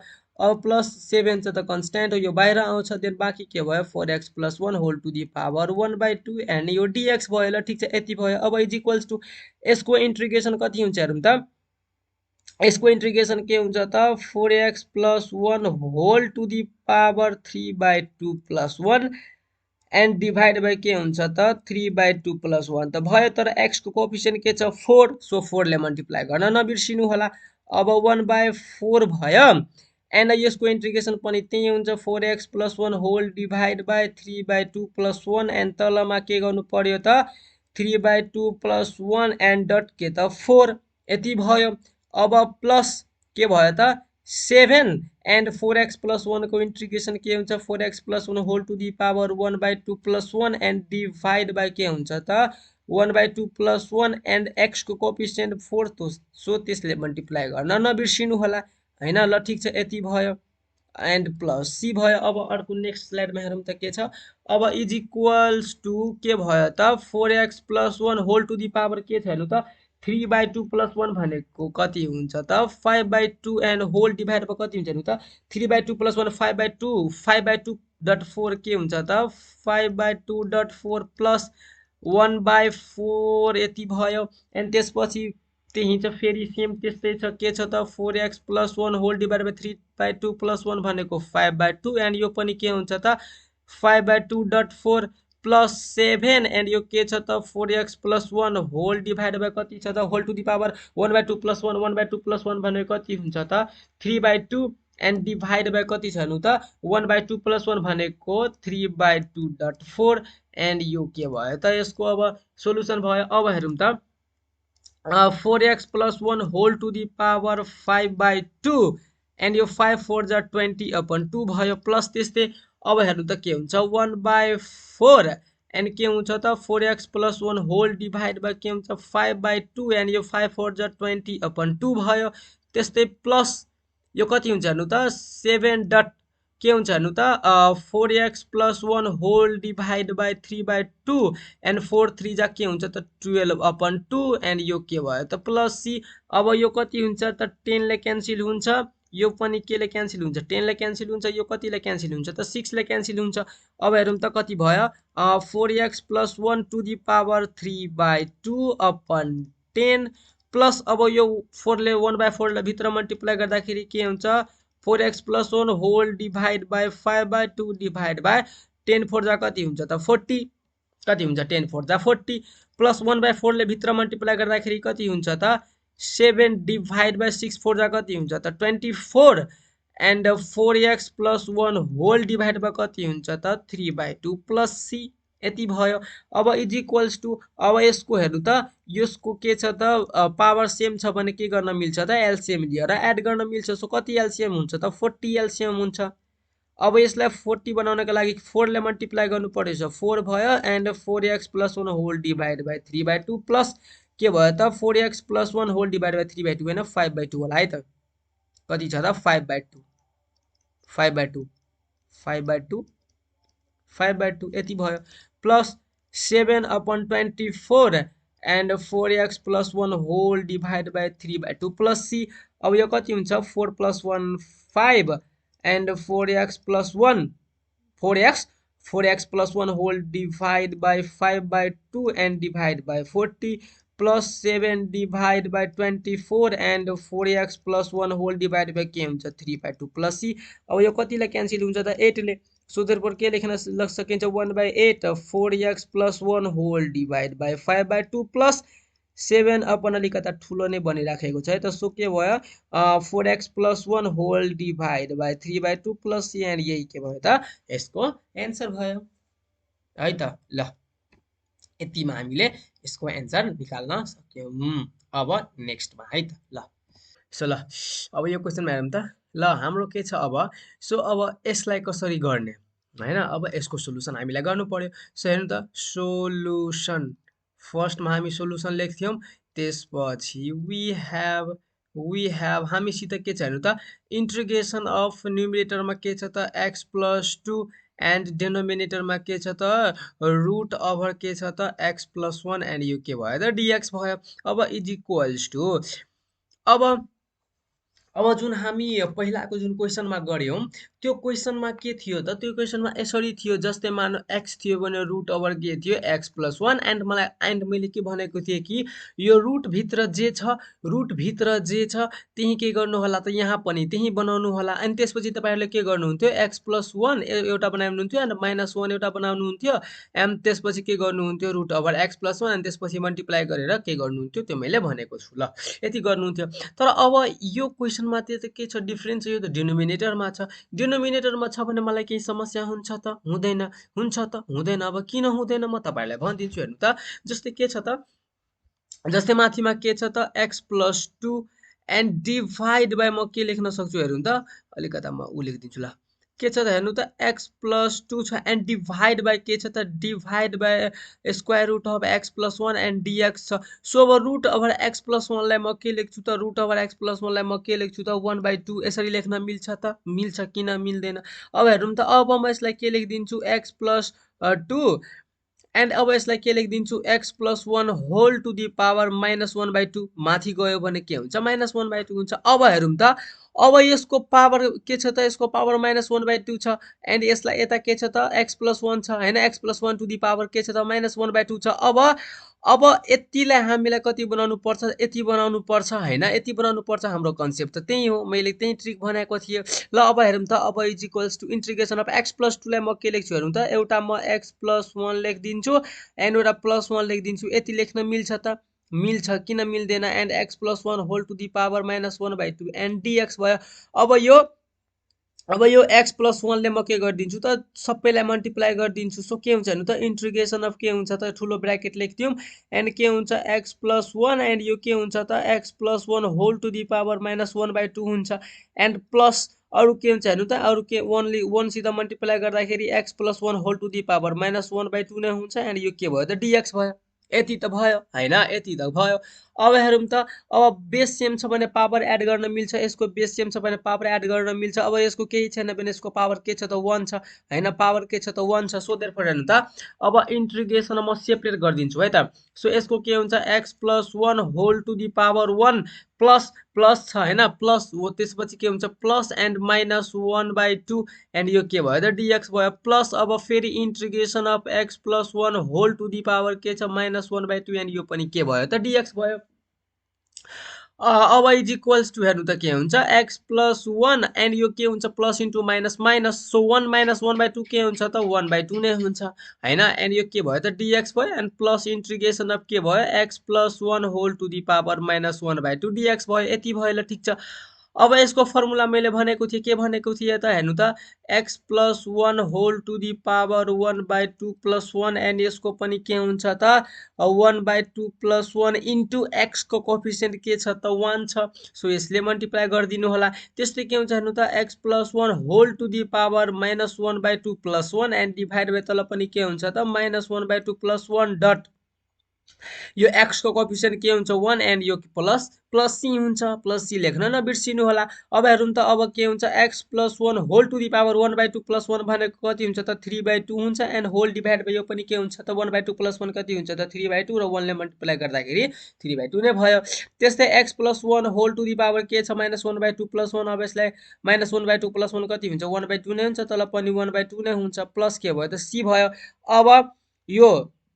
S1: अब प्लस 7 छ त कन्स्ट्यान्ट हो यो बाहिर आउँछ देन बाँकी के भयो 4x plus 1 whole to the power 1/2 and यो dx भयो ल ठीक छ यति भयो अब इज इक्वल्स टु यसको इन्टिग्रेसन कति हुन्छ हेरौँ त यसको इन्टिग्रेसन के हुन्छ त 4x plus 1 whole to the power 3/2 plus 1 and divide by के हुन्छ त 3/2 प्लस 1 त भयो तर x को कोएफिसिएन्ट के छ 4 सो 4 ले मल्टिप्लाई गर्न नबिर्सिनु होला अब 1/4 भयो एन्ड यसको इन्टिग्रेसन पनि त्यही हुन्छ 4x plus 1 whole divide by 3/2 plus 1 and तलमा के गर्नु पर्यो त 3/2 प्लस 1 एन्ड डट के त 4 यति भयो अब प्लस के भयो त 7 एन्ड 4x प्लस 1 को इन्टिग्रेसन के हुन्छ 4x plus 1 whole to the power 1/2 plus 1 and divide by के हुन्छ त 1/2 प्लस 1 एन्ड x को कोएफिसिएन्ट 4 सो त्यसले मल्टिप्लाई गर्न नबिर्सिनु होला हैन ल ठीक छ यति भयो एन्ड प्लस सी भयो अब अर्को नेक्स्ट स्लाइडमा हेरौँ त के छ अब इज इक्वल्स टु के भयो त 4x plus 1 whole to the power के छ हेर्नु त 3/2 प्लस 1 भनेको कति हुन्छ त 5/2 एन्ड होल डिभाइड बाइ कति हुन्छ हेर्नु त 3/2 प्लस 1 5/2 5/2 डट 4 के हुन्छ त 5/2 डट 4 प्लस 1/4 यति भयो एन्ड त्यसपछि त्यही छ फेरि सेम त्यस्तै छ के छ त 4x plus 1 whole divide by 3/2 plus 1 भनेको 5/2 एन्ड यो पनि के हुन्छ त 5/2 डट 4 प्लस 7 एन्ड यो के छ त 4x plus 1 whole divide by कति छ त whole to the power 1/2 plus 1 1/2 plus 1 भनेको कति हुन्छ त 3/2 एन्ड डिभाइड बाइ कति छ हेर्नु त 1/2 प्लस 1 भनेको 3/2 डट 4 एन्ड यो के भयो त यसको अब सोलुसन भयो अब हेरौँ त 4x plus 1 whole to the power 5/2 and यो 5 4 जा 20/2 भयो प्लस त्यस्तै अब हेर्नु त के हुन्छ 1/4 एन्ड के हुन्छ त 4x plus 1 whole divide by के हुन्छ 5/2 एन्ड यो 5 4 जा 20/2 भयो त्यस्तै प्लस यो कति हुन्छ हेर्नु त 7 डट के हुन्छ हेर्नु त 4x plus 1 whole divide by 3/2 and 4 3 जा के हुन्छ त 12/2 एन्ड यो के भयो त प्लस सी अब यो कति हुन्छ त 10 ले क्यान्सल हुन्छ यो पनि केले क्यान्सल हुन्छ 10 ले क्यान्सल हुन्छ यो कतिले क्यान्सल हुन्छ त 6 ले क्यान्सल हुन्छ अब हेरौँ त कति भयो 4x + 1 to the power 3/2 upon 10 plus अब यो 4 ले 1/4 ले भित्र मल्टिप्लाई गर्दाखेरि के हुन्छ 4x + 1 whole divide by 5/2 divide by 10 4 जा कति हुन्छ त 40 कति हुन्छ 10 4 जा 40 प्लस 1/4 ले भित्र मल्टिप्लाई गर्दाखेरि कति हुन्छ त 7 डिभाइड बाइ 6 4 जा कति हुन्छ त 24 and 4x + 1 whole divide by कति हुन्छ त 3/2 प्लस c यति भयो अब इज इक्वल्स टु अब यसको हेर्नु त यसको के छ त पावर सेम छ भने के गर्न मिल्छ त एलसीएम लिएर एड गर्न मिल्छ सो कति एलसीएम हुन्छ त 40 एलसीएम हुन्छ अब यसलाई 40 बनाउनका लागि 4 ले मल्टिप्लाई गर्नु पर्छ 4 भयो and 4x + 1 whole divide by 3/2 plus के भयो त 4x + 1 होल डिभाइड बाइ 3/2 हैन 5/2 होला है त कति छ त 5/2 5/2 5/2 5/2 यति भयो plus 7/24 and 4x + 1 whole divide by 3/2 plus c अब यो कति हुन्छ 4 + 1 5 and 4x + 1 4x + 1 whole divide by 5/2 and divide by 40 plus 7 divide by 24 and 4x + 1 whole divide by के हुन्छ 3/2 प्लस c अब यो कतिले क्यान्सल हुन्छ त 8 ले सो देयरफोर के लेख्न सकिन्छ 1/8 4x + 1 whole divide by 5/2 plus 7 upon अलिकता ठुलो नै बनिराखेको छ है त सो के भयो 4x + 1 whole divide by 3/2 plus c and यही के भयो त यसको एन्सर भयो है त ल यतिमा हामीले यसको एन्सर निकाल्न सक्यौं अब नेक्स्टमा है त ल सो ल अब यो क्वेशनमा हेरौँ त ल हाम्रो के छ अब सो अब यसलाई कसरी गर्ने हैन अब यसको सोलुसन हामीलाई गर्नु पर्यो सो हेर्नु त सोलुसन फर्स्टमा हामी सोलुसन लेख्थ्यौं त्यसपछि वी हेभ हामीसित के छ हेर्नु त इन्टिग्रेसन अफ न्युमरेटरमा के छ त x + 2 एन्ड डेनोमिनेटरमा के छ त रुट ओभर के छ त x + 1 एन्ड यो के भयो त dx भयो अब इज इक्वल्स टु अब जुन हामी पहिलाको जुन क्वेशनमा गर्यौं त्यो क्वेशनमा के थियो त त्यो क्वेशनमा यसरी थियो जस्तै मानो x थियो भने रुट ओभर के थियो x + 1 एन्ड मैले के भनेको थिए कि यो रुट भित्र जे छ त्यही के गर्नु होला त यहाँ पनि त्यही बनाउनु होला अनि त्यसपछि तपाईहरुले के गर्नुहुन्थ्यो x + 1 एउटा बनाउनुहुन्थ्यो अनि -1 एउटा बनाउनुहुन्थ्यो एन्ड त्यसपछि के गर्नुहुन्थ्यो रुट ओभर x + 1 अनि त्यसपछि मल्टिप्लाई गरेर के गर्नुहुन्थ्यो त्यो मैले भनेको छु ल यति गर्नुहुन्थ्यो तर अब यो क्वेशन मा त्यो के छ डिफरेन्स यो त डिनोमिनेटरमा छ डिनोमिनेटरमा छ भने मलाई केही समस्या हुन्छ त हुँदैन हुन्छ त हुँदैन अब किन हुँदैन म तपाईहरुलाई भनिदिन्छु हेर्नु त जस्तै के छ त जस्तै माथिमा के छ त x + 2 एन्ड डिभाइड बाइ म के लेख्न सक्छु हेर्नु त अलिकता म लेखिदिन्छु ल के छ त हेर्नु त x + 2 छ एन्ड डिभाइड बाइ के छ त divide by square root of x + 1 and dx छ सो अब रुट ओभर x + 1 लाई म के लेख्छु त रुट ओभर x + 1 लाई म के लेख्छु त 1/2 यसरी लेख्न मिल्छ त मिल्छ किन मिल्दैन अब हेरौँ त अब म यसलाई के लेखिदिन्छु x + 2 एन्ड अब यसलाई के लेखिदिन्छु x + 1 whole to the power -1/2 माथि गयो भने के हुन्छ -1/2 हुन्छ अब हेरौँ त अब यसको पावर के छ त यसको पावर -1/2 छ एन्ड यसलाई यता के छ त x + 1 छ हैन x + 1 टु दी पावर के छ त -1/2 छ अब यतिलाई हामीलाई कति बनाउनु पर्छ यति बनाउनु पर्छ हैन यति बनाउनु पर्छ हाम्रो कन्सेप्ट त त्यही हो मैले त्यही ट्रिक बनाएको थिए ल अब हेरौँ त अब is equals to integration of x + 2 लाई म के लेख्छु हेरौँ त एउटा म x + 1 लेखिदिन्छु एन्ड एउटा +1 लेखिदिन्छु यति लेख्न मिल्छ त मिल्छ किन मिल्दैन and x + 1 whole to the power -1/2 and dx भयो अब यो x + 1 ले म के गरिदिन्छु त सबैलाई मल्टिप्लाई गरिदिन्छु सो के हुन्छ हेर्नु त इन्टिग्रेसन अफ के हुन्छ त ठुलो ब्र्याकेट लेख्दियौं एन्ड के हुन्छ x + 1 एन्ड यो के हुन्छ त x + 1 whole to the power -1/2 हुन्छ एन्ड प्लस अरु के हुन्छ हेर्नु त अरु के 1 सित मल्टिप्लाई गर्दाखेरि x + 1 whole to the power -1/2 नै हुन्छ एन्ड यो के भयो त dx भयो यति त भयो हैन यति त भयो अब हेरौँ त अब बेस सेम छ भने पावर एड गर्न मिल्छ यसको बेस सेम छ भने पावर एड गर्न मिल्छ अब यसको केही छैन भने यसको पावर के छ त 1 छ हैन पावर के छ त 1 छ सो देयरफोर हेर्नु त अब इन्टिग्रेसन म सेपरेट गर्दिन्छु है त सो यसको के हुन्छ x + 1 whole to the power 1 plus plus छ हैन प्लस हो त्यसपछि के हुन्छ प्लस एन्ड माइनस 1/2 एन्ड यो के भयो त dx भयो प्लस अब फेरि integration of x plus 1 whole to the power के छ -1/2 एन्ड यो पनि के भयो त dx भयो अब इज इक्वल्स टु हेर्नु त के हुन्छ x प्लस 1 एन्ड यो के हुन्छ plus into minus minus so 1 minus 1/2 के हुन्छ त 1/2 नै हुन्छ हैन एन्ड यो के भयो त dx भयो एन्ड प्लस इन्टिग्रेसन अफ के भयो x plus 1 whole to the power -1/2 dx भयो यति भयो ल ठिक छ अब यसको फर्मुला मैले भनेको थिएँ के भनेको थिएँ त हेर्नु त x plus 1 whole to the power 1/2 plus 1 and यसको पनि के हुन्छ त 1/2 प्लस 1 इन्टु x को कोफिसिएन्ट के छ त 1 छ सो यसले मल्टिप्लाई गरिदिनु होला त्यस्तै के हुन्छ हेर्नु त x plus 1 whole to the power -1/2 plus 1 and divide by तल पनि के हुन्छ त -1/2 प्लस 1 डट यो x को कोफिसिएन्ट के हुन्छ 1 एन्ड यो प्लस c हुन्छ प्लस c लेख्न नबिर्सिनु होला अब हेरौँ त अब के हुन्छ x plus 1 whole to the power 1/2 plus 1 भनेको कति हुन्छ त 3/2 हुन्छ एन्ड होल डिभाइड बाइ यो पनि के हुन्छ त 1/2 प्लस 1 कति हुन्छ त 3/2 र 1 ले मल्टिप्लाई गर्दाखेरि 3/2 नै भयो त्यस्तै x plus 1 whole to the power के छ -1/2 प्लस 1 अब यसलाई -1/2 प्लस 1 कति हुन्छ 1/2 नै हुन्छ तल पनि 1/2 नै हुन्छ प्लस के भयो त c भयो अब यो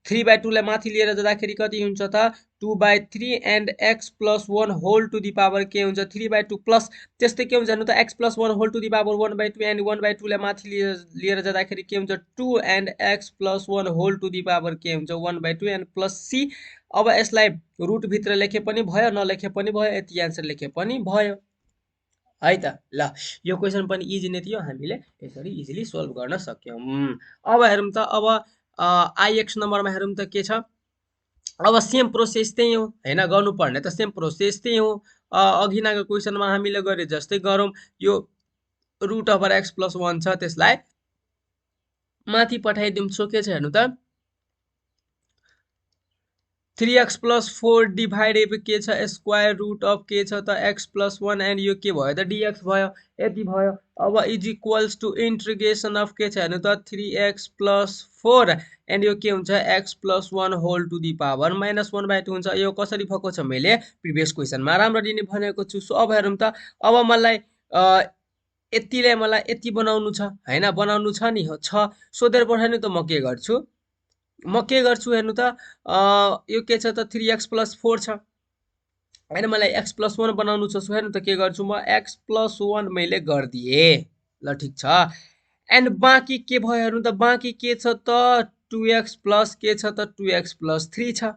S1: 3/2 लाई माथि लिएर जाँदाखेरि कति हुन्छ त 2/3 and x plus 1 whole to the power के हुन्छ 3/2 प्लस त्यस्तै के हुन्छ हेर्नु त x plus 1 whole to the power 1/2 and 1/2 लाई माथि लिएर जाँदाखेरि के हुन्छ 2 and x plus 1 whole to the power के हुन्छ 1/2 एन्ड प्लस c अब यसलाई रुट भित्र लेखे पनि भयो नलेखे पनि भयो यति आन्सर लेखे पनि भयो है त ल यो क्वेसन पनि इजी नै थियो हामीले यसरी इजिली सोल्भ गर्न सक्यौं अब हेरौँ त अब ix नम्बरमा हेरौँ त के छ अब सेम प्रोसेस त्यही हो हैन गर्नुपर्ने त सेम प्रोसेस त्यही हो अघिनाको क्वेसनमा हामीले गरे जस्तै गरौँ यो रुट ओभर x प्लस 1 छ त्यसलाई माथि पठाइदिउँ सो के छ हेर्नु त 3x प्लस 4 डिभाइडेड के छ स्क्वायर रुट अफ के छ त x प्लस 1 एन्ड यो के भयो त dx भयो यति भयो अब is equals to integration of के छ हेर्नु त 3x प्लस 4 एन्ड यो के हुन्छ x plus 1 whole to the power -1/2 हुन्छ यो कसरी भएको छ मैले प्रिभियस क्वेसनमा राम्ररी नै भनेको छु सो अब हेरौँ त अब मलाई यतिले मलाई यति बनाउनु छ हैन बनाउनु छ नि छ सोधेर पठाउनु त म के गर्छु म के गर्छु हेर्नु त यो के छ त 3x प्लस 4 छ हैन मलाई x प्लस 1 बनाउनु छ सो हेर्नु त के गर्छु म x प्लस 1 मैले गर्दिए ल ठीक छ एन्ड बाँकी के भयो हेर्नु त बाँकी के छ त 2x प्लस के छ त 2x प्लस 3 छ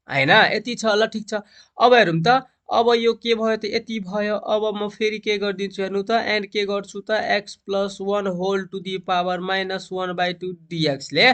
S1: हैन यति छ ल ठीक छ अब हेरौँ त अब यो के भयो त यति भयो अब म फेरि के गर्दिन्छु हेर्नु त एन्ड के गर्छु त x plus 1 whole to the power -1/2 dx ले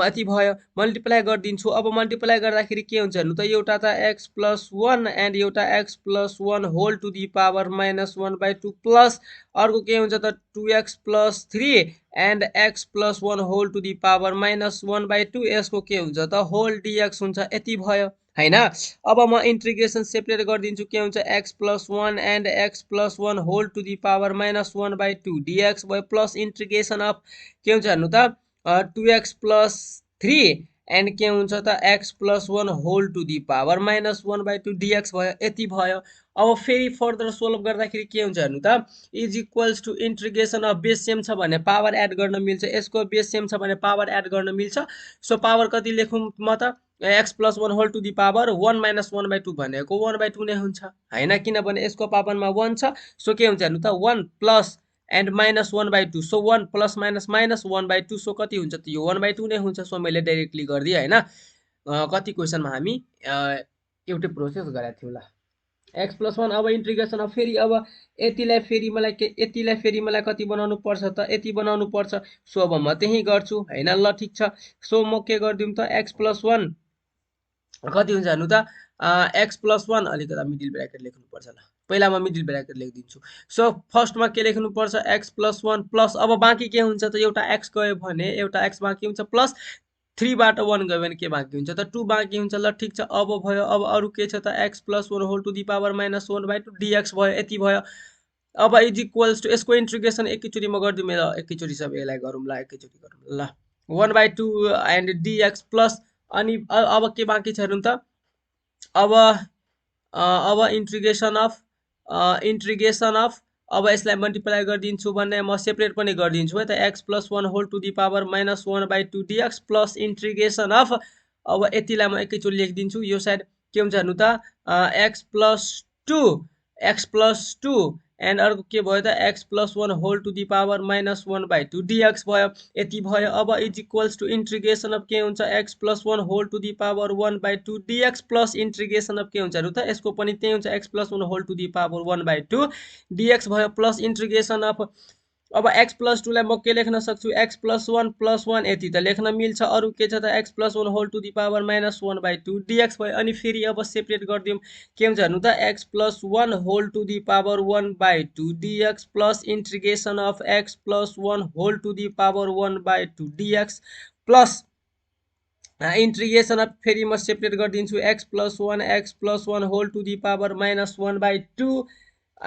S1: यति भयो मल्टिप्लाई गरिदिन्छु अब मल्टिप्लाई गर्दाखेरि के हुन्छ हेर्नु त एउटा त x प्लस 1 एन्ड एउटा x plus 1 whole to the power -1/2 plus अर्को के हुन्छ त 2x plus 3 and x plus 1 whole to the power -1/2 यसको के हुन्छ त होल dx हुन्छ यति भयो हैन अब म इन्टिग्रेसन सेपरेट गरिदिन्छु के हुन्छ x plus 1 and x plus 1 whole to the power -1/2 dx भयो प्लस इन्टिग्रेसन अफ के हुन्छ हेर्नु त 2x प्लस 3 एन्ड के हुन्छ त x plus 1 whole to the power -1/2 dx भयो यति भयो अब फेरि फर्दर सोल्भ गर्दाखेरि के हुन्छ हेर्नु त is equals to integration of base same छ भने पावर एड गर्न मिल्छ यसको बेस सेम छ भने पावर एड गर्न मिल्छ सो पावर कति लेखौँ म त x plus 1 whole to the power 1 minus 1/2 भनेको 1/2 नै हुन्छ हैन किनभने यसको पावरमा 1 छ सो के हुन्छ हेर्नु त 1 plus and -1/2 so 1 plus minus -1/2 so कति हुन्छ त यो 1/2 नै हुन्छ सो मैले डाइरेक्टली गरिदिएँ हैन कति क्वेसनमा हामी एउटै प्रोसेस गरेका थियौँ ल x प्लस 1 अब इन्टिग्रेसन अफ फेरि अब यतिलाई फेरि मलाई कति बनाउनु पर्छ त यति बनाउनु पर्छ सो अब म त्यही गर्छु हैन ल ठीक छ सो म के गर्दिउँ त x प्लस 1 कति हुन्छ हेर्नु त x प्लस 1 अलिकति मिडल ब्र्याकेट लेख्नुपर्छ ल पहिला म मिडल ब्र्याकेट लेखिदिन्छु सो फर्स्टमा के लेख्नुपर्छ x प्लस 1 प्लस अब बाँकी के हुन्छ त एउटा x गयो भने एउटा x बाँकी हुन्छ प्लस 3 बाट 1 गयो भने के बाँकी हुन्छ त 2 बाँकी हुन्छ ल ठीक छ अब भयो अब अरु के छ त x plus 1 whole to the power -1/2 dx भयो यति भयो अब इज इक्वल्स टु यसको इन्टिग्रेसन एकैचोटी म गर्दिउँ ल एकैचोटी सब यसलाई गरौँ ल एकैचोटी गरौँ ल 1/2 एन्ड dx प्लस अनि अब के बाँकी छ हेरौँ त अब इन्टिग्रेसन अफ इन्टिग्रेसन अफ अब यसलाई मल्टिप्लाई गरिदिन्छु भने म सेपरेट पनि गरिदिन्छु है त x plus 1 whole to the power minus 1/2 dx plus integration of अब यतिलाई म एकैचोटि लेखिदिन्छु यो साइड के हुन्छ हेर्नु त एक्स प्लस 2 एन्ड अर्को के भयो त x plus 1 whole to the power minus 1/2 dx भयो यति भयो। अब is equals to integration of के हुन्छ x plus 1 whole to the power 1/2 dx plus integration of के हुन्छ हेर्नु त यसको पनि त्यही हुन्छ x plus 1 whole to the power 1/2 dx भयो प्लस इन्टिग्रेसन अफ अब एक्स प्लस 2 लाई म के लेख्न सक्छु एक्स प्लस 1 यति त लेख्न मिल्छ अरू के छ त x plus 1 whole to the power minus 1/2 dx भयो। अनि फेरि अब सेपरेट गरिदिउँ के हुन्छ हेर्नु त x plus 1 whole to the power 1/2 dx plus integration of x plus 1 whole to the power 1/2 dx plus integration of फेरि म सेपरेट गरिदिन्छु x plus 1 whole to the power minus 1/2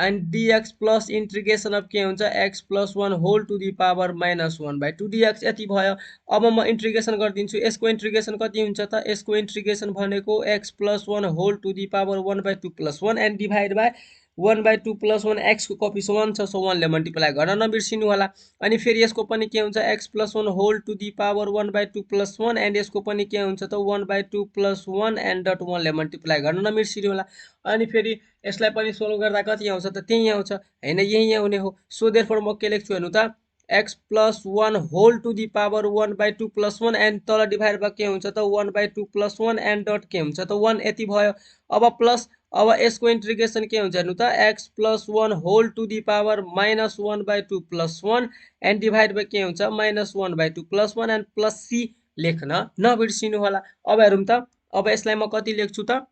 S1: and dx plus integration of के हुन्छ x plus 1 whole to the power minus 1/2 dx यति भयो। अब म integration गरिदिन्छु यसको इन्टिग्रेसन कति हुन्छ त यसको इन्टिग्रेसन भनेको x plus 1 whole to the power 1/2 plus 1 and divide by 1/2 plus 1 एक्सको कपी 1 छ सो 1ले मल्टिप्लाई गर्न नबिर्सिनु होला। अनि फेरि यसको पनि के हुन्छ x plus 1 whole to the power 1/2 plus 1 and यसको पनि के हुन्छ त 1/2 प्लस 1 एन्ड डट 1ले मल्टिप्लाई गर्न नबिर्सिनु होला। अनि फेरि यसलाई पनि सोल्भ गर्दा कति आउँछ त त्यही आउँछ हैन यही आउने हो। सो देयरफोर म के लेख्छु हेर्नु त x plus 1 whole to the power 1/2 plus 1 and तल डिभाइड बाइ के हुन्छ त 1/2 प्लस 1 एन्ड डट के हुन्छ त 1 यति भयो। अब प्लस अब यसको इन्टिग्रेसन के हुन्छ हेर्नु त x plus 1 whole to the power minus 1/2 plus 1 and divide by के हुन्छ minus 1/2 plus 1 and plus C लेख्न नबिर्सिनु होला। अब हेरौँ त अब यसलाई म कति लेख्छु त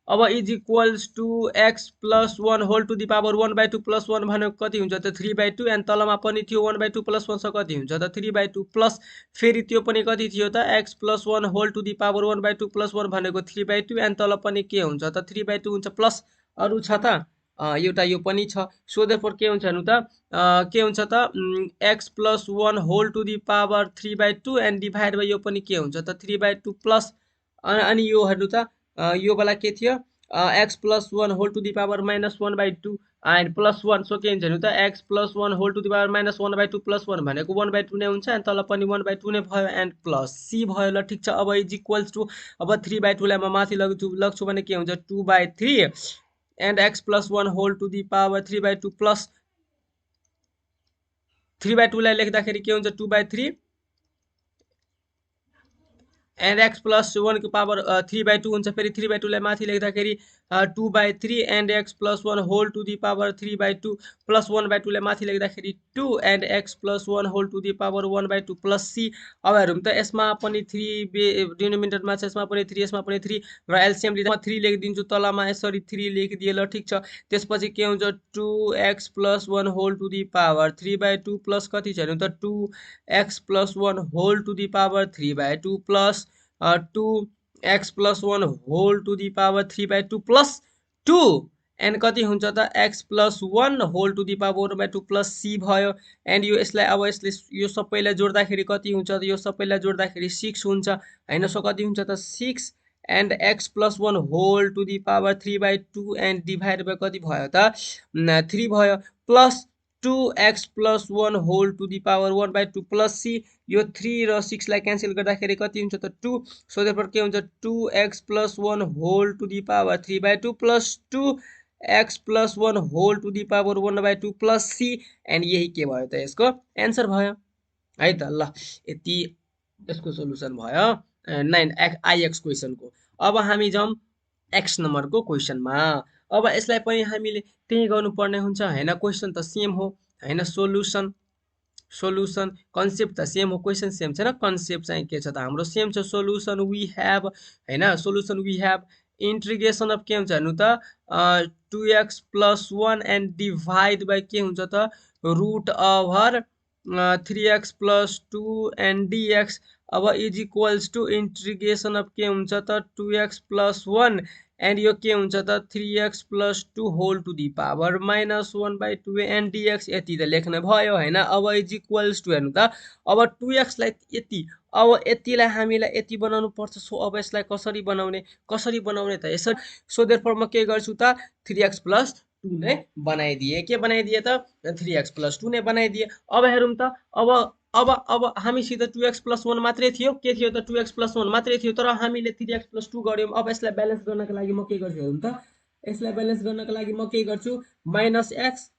S1: अब is equals to x plus 1 whole to the power 1/2 plus 1 भनेको कति हुन्छ त 3/2 एन्ड तलमा पनि थियो 1/2 प्लस 1 कति हुन्छ त 3/2 प्लस फेरि त्यो पनि कति थियो त x plus 1 whole to the power 1/2 plus 1 भनेको 3/2 एन्ड तल पनि के हुन्छ त 3/2 हुन्छ प्लस अरू छ त एउटा यो पनि छ। सो देयरफोर के हुन्छ हेर्नु त के हुन्छ त x plus 1 whole to the power 3/2 and divide by यो पनि के हुन्छ त 3/2 प्लस अनि यो हेर्नु त यो वाला के थियो x plus 1 whole to the power minus 1/2 and plus 1 so के हुन्छ हेर्नु त x plus 1 whole to the power minus 1/2 plus 1 भनेको 1/2 नै हुन्छ एन्ड तल पनि 1/2 नै भयो एन्ड प्लस सी भयो। ल ठिक छ अब इज इक्वल्स टु अब 3/2 लाई म माथि लग्छु भने के हुन्छ 2/3 and x plus 1 whole to the power 3/2 plus 3/2 लाई लेख्दाखेरि के हुन्छ 2/3 एन्ड एक्स प्लस 1 को पावर 3/2 हुन्छ फेरि 3/2 लाई माथि लेख्दाखेरि 2/3 and x plus 1 whole to the power 3/2 plus 1/2 लाई माथि लेख्दाखेरि 2 and x plus 1 whole to the power 1/2 plus C. अब हेरौँ त यसमा पनि 3 डिनोमिनेटरमा छ यसमा पनि 3 यसमा पनि 3 र एलसिएम लिँदा 3 लेखिदिन्छु तलमा यसरी 3 लेखिदिए ल ठिक छ। त्यसपछि के हुन्छ 2x plus 1 whole to the power 3/2 plus कति छ हेर्नु त 2x plus 1 whole to the power 3/2 plus 2x plus 1 whole to the power 3/2 plus 2 and कति हुन्छ त x plus 1 whole to the power 1/2 plus C भयो। एन्ड यो यसलाई अब यसले यो सबैलाई जोड्दाखेरि कति हुन्छ त यो सबैलाई जोड्दाखेरि 6 हुन्छ हैन सो कति हुन्छ त 6 and x plus 1 whole to the power 3/2 and divide by कति भयो त 3 भयो plus 2x plus 1 whole to the power 1/2 plus C यो 3 र 6 लाई क्यान्सल गर्दाखेरि कति हुन्छ त 2 सो देयरफोर के हुन्छ 2x plus 1 whole to the power 3/2 plus 2x plus 1 whole to the power 1/2 plus C and यही के भयो त यसको एन्सर भयो है त। ल यति यसको सोलुसन भयो 9 आइएक्स क्वेसनको। अब हामी जाउँ एक्स नम्बरको क्वेसनमा। अब यसलाई पनि हामीले त्यही गर्नुपर्ने हुन्छ हैन क्वेसन त सेम हो हैन सोलुसन कन्सेप्ट त सेम हो क्वेसन सेम छैन कन्सेप्ट चाहिँ के छ त हाम्रो सेम छ। सोलुसन वी हेभ हैन solution we have integration of के हुन्छ हेर्नु त 2x plus 1 and divide by के हुन्छ त root over 3x plus 2 and dx अब is equals to integration of के हुन्छ त 2x + 1 एन्ड यो के हुन्छ त 3x + 2 whole to the power -1/2 and dx यति त लेख्न भयो हैन। अब इज इक्वल्स टु हेर्नु त अब 2x लाई यति, अब यतिलाई हामीलाई यति बनाउनु पर्छ। सो अब यसलाई कसरी बनाउने त यसरी। सो देयरफोर म के गर्छु त 3x + 2 नै बनाइदिए। के बनाइदिए त 3x + 2 नै बनाइदिए। अब हेरौँ त अब हामीसित 2x + 1 मात्रै थियो। के थियो त 2x + 1 मात्रै थियो, तर हामीले 3x + 2 गर्यौं। अब यसलाई ब्यालेन्स गर्नको लागि म के गर्छु हेरौँ त। यसलाई ब्यालेन्स गर्नको लागि म के गर्छु -x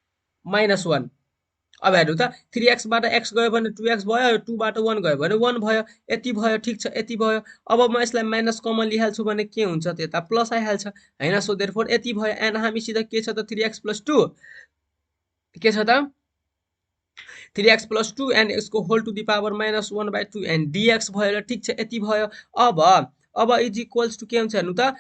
S1: -1। अब हेर्नु त 3x बाट x गयो भने 2x भयो, 2 बाट 1 गयो भने 1 भयो। यति भयो, ठिक छ, यति भयो। अब म यसलाई माइनस कमन लिइहाल्छु भने के हुन्छ त यता प्लस आइहाल्छ हैन। सो देयरफोर यति भयो। एन्ड हामीसित के छ त 3x + 2 के छ त 3x + 2 एन्ड यसको whole to the power -1/2 and dx भयो। ठिक छ, यति भयो। अब इज इक्वल्स टु के हुन्छ हेर्नु त।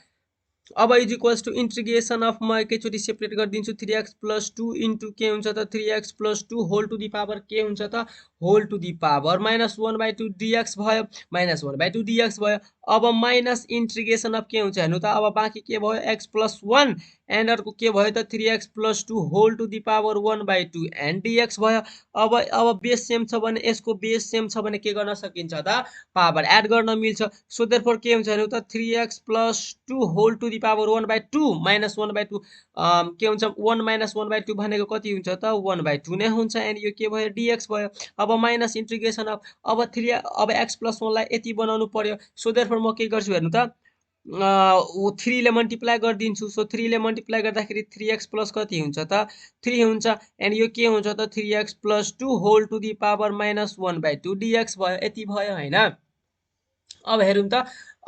S1: अब is equals to integration of म एकैचोटि सेपरेट गरिदिन्छु 3x + 2 इन्टु के हुन्छ त 3x + 2 whole to the power के हुन्छ त whole to the power -1/2 dx भयो, -1/2 dx भयो। अब माइनस इन्टिग्रेसन अफ के हुन्छ हेर्नु त। अब बाँकी के भयो x + 1 एन्ड अर्को के भयो त 3x + 2 whole to the power 1/2 and dx भयो। अब बेस सेम छ भने यसको बेस सेम छ भने के गर्न सकिन्छ त पावर एड गर्न मिल्छ। सो देयरफोर के हुन्छ हेर्नु त 3x + 2 whole to the power 1/2 -1/2 के हुन्छ 1 - 1/2 भनेको कति हुन्छ त 1/2 नै हुन्छ। एन्ड यो के भयो dx भयो। अब माइनस इन्टिग्रेसन अफ अब x + 1 लाई यति बनाउनु पर्यो। सो देयरफोर म के गर्छु हेर्नु त 3 ले मल्टिप्लाई गरिदिन्छु। सो 3 ले मल्टिप्लाई गर्दाखेरि 3x प्लस कति हुन्छ त 3 हुन्छ। एन्ड यो के हुन्छ त 3x + 2 whole to the power -1/2 dx भयो। यति भयो हैन। अब हेरौँ त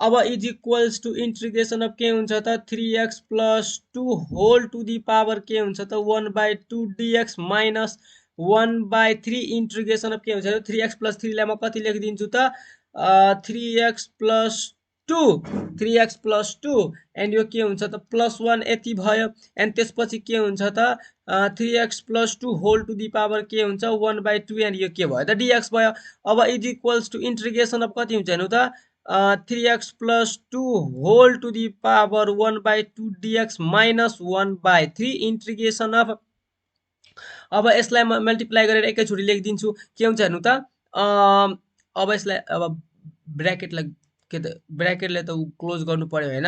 S1: अब is equals to integration of के हुन्छ त 3x + 2 whole to the power के हुन्छ त 1/2 dx माइनस 1/3 इन्टिग्रेसन अफ के हुन्छ त 3x + 3 लाई म कति लेखिदिन्छु त 3x + 2 3x + 2 एन्ड यो के हुन्छ त +1 यति भयो। एन्ड त्यसपछि के हुन्छ त 3x + 2 whole to the power के हुन्छ 1/2 एन्ड यो के भयो त dx भयो। अब is equals to integration of कति हुन्छ हेर्नु त 3x + 2 whole to the power 1/2 dx minus 1/3 integration of अब यसलाई म मल्टिप्लाई गरेर एकैचोटि लेखिदिन्छु। के हुन्छ हेर्नु त अब यसलाई अब ब्र्याकेटलाई के त ब्र्याकेटले त क्लोज गर्नु पर्यो हैन।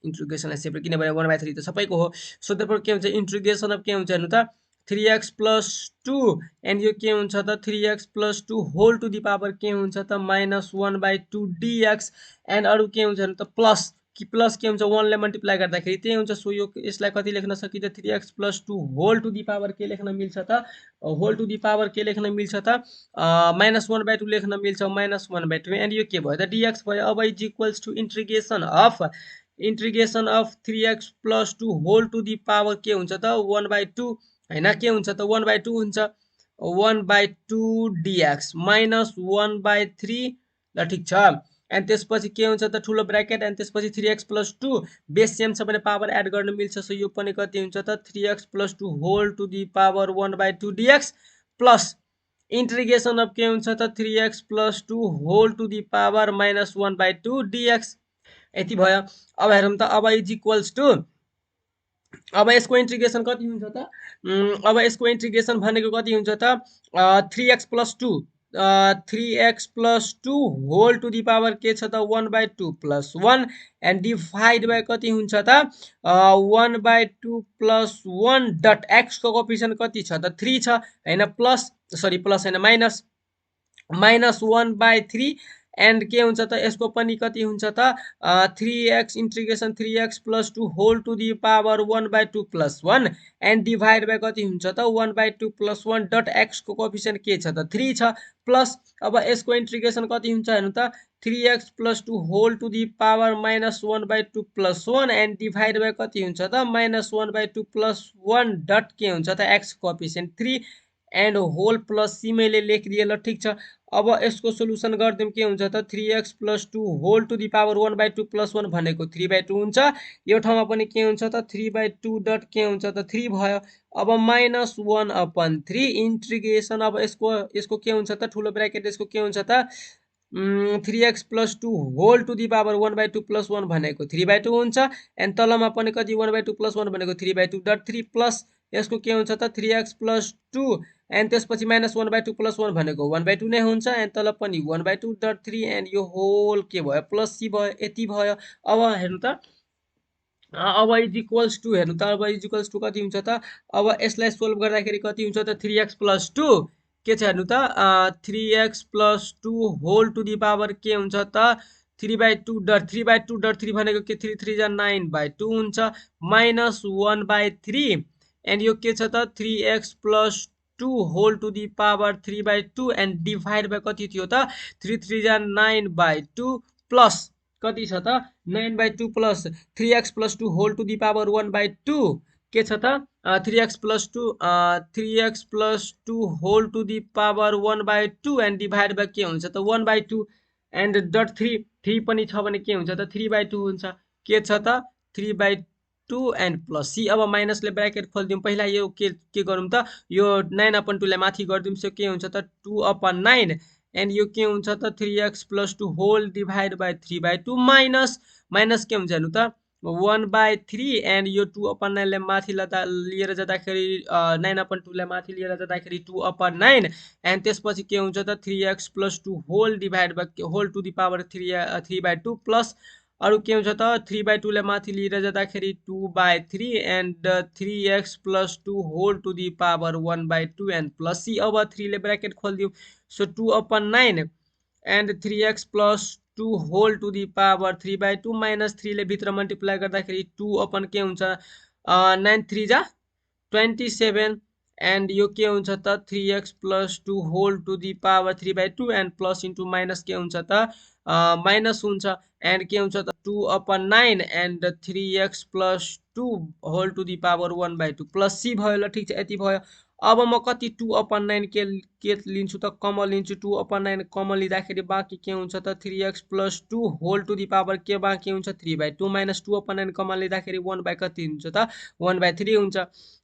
S1: इन्टिग्रेसनलाई सेपरेट किनभने 1/3 त सबैको हो। सो देयरफोर के हुन्छ इन्टिग्रेसन अफ के हुन्छ हेर्नु त 3x + 2 एन्ड यो के हुन्छ त 3x + 2 whole to the power के हुन्छ त -1/2 dx एन्ड अरु के हुन्छ हेर्नु त प्लस के हुन्छ 1 ले मल्टिप्लाई गर्दाखेरि त्यही हुन्छ। सो यो यसलाई कति लेख्न सकिन्छ 3x + 2 whole to the power के लेख्न मिल्छ त होल टु दि पावर के लेख्न मिल्छ त -1/2 लेख्न मिल्छ -1/2 एन्ड यो के भयो त dx भयो। अब is equals to integration of 3x + 2 whole to the power के हुन्छ त 1/2 हैन। के हुन्छ त 1/2 हुन्छ 1/2 dx माइनस 1/3 ल ठिक छ। एन्ड त्यसपछि के हुन्छ त ठुलो ब्र्याकेट एन्ड त्यसपछि 3x + 2 बेस सेम छ भने पावर एड गर्न मिल्छ। सो यो पनि कति हुन्छ त 3x + 2 whole to the power 1/2 dx plus integration of के हुन्छ त 3x + 2 whole to the power -1/2 dx यति भयो। अब हेरौँ त अब इज इक्वल्स टु अब यसको इन्टिग्रेसन कति हुन्छ त अब यसको इन्टिग्रेसन भनेको कति हुन्छ त 3x + 2 3x + 2 whole to the power के छ त 1/2 + 1 एन्ड डिभाइड बाइ कति हुन्छ त 1/2 + 1 डट x को कोएफिसिएन्ट कति छ त 3 छ हैन। प्लस हैन माइनस 1/3 एन्ड के हुन्छ त यसको पनि कति हुन्छ त 3x integration 3x + 2 whole to the power 1/2 + 1 and divide by कति हुन्छ त 1/2 + 1 डट x को कोएफिसिएन्ट के छ त 3 छ। प्लस अब यसको इन्टिग्रेसन कति हुन्छ हेर्नु त 3x + 2 whole to the power -1/2 + 1 and divide by कति हुन्छ त -1/2 + 1 डट के हुन्छ त x coefficient 3 and whole plus सिमैले लेखिदिए ल ठिक छ। अब यसको सोलुसन गर्दिम के हुन्छ त 3x + 2 whole to the power 1/2 + 1 भनेको 3/2 हुन्छ। यो ठाउँमा पनि के हुन्छ त 3/2 डट के हुन्छ त 3 भयो। अब -1/3 इन्टिग्रेसन अब यसको के हुन्छ त ठुलो ब्र्याकेट यसको के हुन्छ त 3x + 2 whole to the power 1/2 + 1 भनेको 3/2 हुन्छ एन्ड तलमा पनि कति 1/2 + 1 भनेको 3/2 डट 3 प्लस यसको के हुन्छ त 3x + 2 एन्ड त्यसपछि माइनस 1/2 + 1 भनेको 1/2 नै हुन्छ एन्ड तल पनि 1/2 डट 3 एन्ड यो होल के भयो प्लस c भयो यति भयो। अब हेर्नु त अब इज इक्वल्स टु हेर्नु त अब इज इक्वल्स टु कति हुन्छ त अब यसलाई सोल्भ गर्दाखेरि कति हुन्छ त 3x + 2 के छ हेर्नु त 3x + 2 whole to the power के हुन्छ त 3/2 डट 3/2 डट 3 भनेको के 3 3 जा 9/2 हुन्छ माइनस 1/3 एन्ड यो के छ त 3x + 2 whole to the power 3/2 and divide by कति थियो त 3 3 जा 9/2 प्लस कति छ त 9/2 plus 3x + 2 whole to the power 1/2 के छ त 3x + 2 3x + 2 whole to the power 1/2 and divide by के हुन्छ त 1/2 एन्ड डट 3 पनि छ भने के हुन्छ त 3/2 हुन्छ के छ त 3/2 एन्ड प्लस सी। अब माइनसले ब्राकेट खोलिदिउँ पहिला यो के गरौँ त यो 9/2 लाई माथि गरिदिउँ सो के हुन्छ त 2/9 एन्ड यो के हुन्छ त 3x + 2 whole divide by 3/2 minus के हुन्छ हेर्नु त 1/3 एन्ड यो 2/9 लाई माथि लिएर जाँदाखेरि 9/2 लाई माथि लिएर जाँदाखेरि 2/9 एन्ड त्यसपछि के हुन्छ त 3x + 2 whole divide by whole to the power 3/2 plus अरु के हुन्छ त 3/2 लाई माथि लिएर जाँदाखेरि 2/3 and 3x + 2 whole to the power 1/2 and plus C. अब 3 ले ब्राकेट खोलिदिउँ so 2/9 and 3x + 2 whole to the power 3/2 minus 3 ले भित्र मल्टिप्लाई गर्दाखेरि 2 के हुन्छ 9 3 जा 27 एन्ड यो के हुन्छ त 3x + 2 whole to the power 3/2 and plus into minus के हुन्छ त माइनस हुन्छ एन्ड के हुन्छ त 2/9 and 3x + 2 whole to the power 1/2 plus C भयो ल ठिक छ यति भयो। अब म कति 2/9 के लिन्छु त कमन लिन्छु 2/9 कमन लिँदाखेरि बाँकी के हुन्छ त 3x + 2 whole to the power के बाँकी हुन्छ 3/2 माइनस 2/9 कमन लिँदाखेरि 1 कति हुन्छ त 1/3 हुन्छ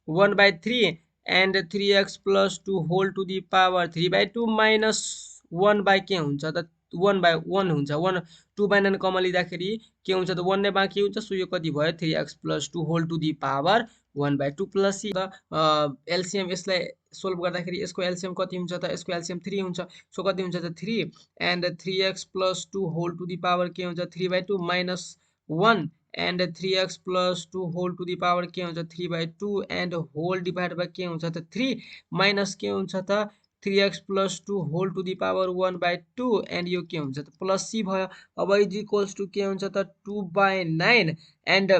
S1: 1/3 and 3x + 2 whole to the power 3/2 minus 1 के हुन्छ त 1/1 हुन्छ 2/9 कमन लिँदाखेरि के हुन्छ त 1 नै बाँकी हुन्छ सो यो कति भयो 3x + 2 whole to the power 1/2 plus C. LCM यसलाई सोल्भ गर्दाखेरि यसको एलसीएम कति हुन्छ त यसको एलसीएम 3 हुन्छ सो कति हुन्छ त 3 and 3x + 2 whole to the power के हुन्छ 3/2 minus 1 and 3x + 2 whole to the power के हुन्छ 3/2 एन्ड होल डिभाइड बाई के हुन्छ त 3 माइनस के हुन्छ त 3x + 2 whole to the power 1/2 and यो के हुन्छ त प्लस सी भयो। अब इज इक्वल्स टु के हुन्छ त 2/9 एन्ड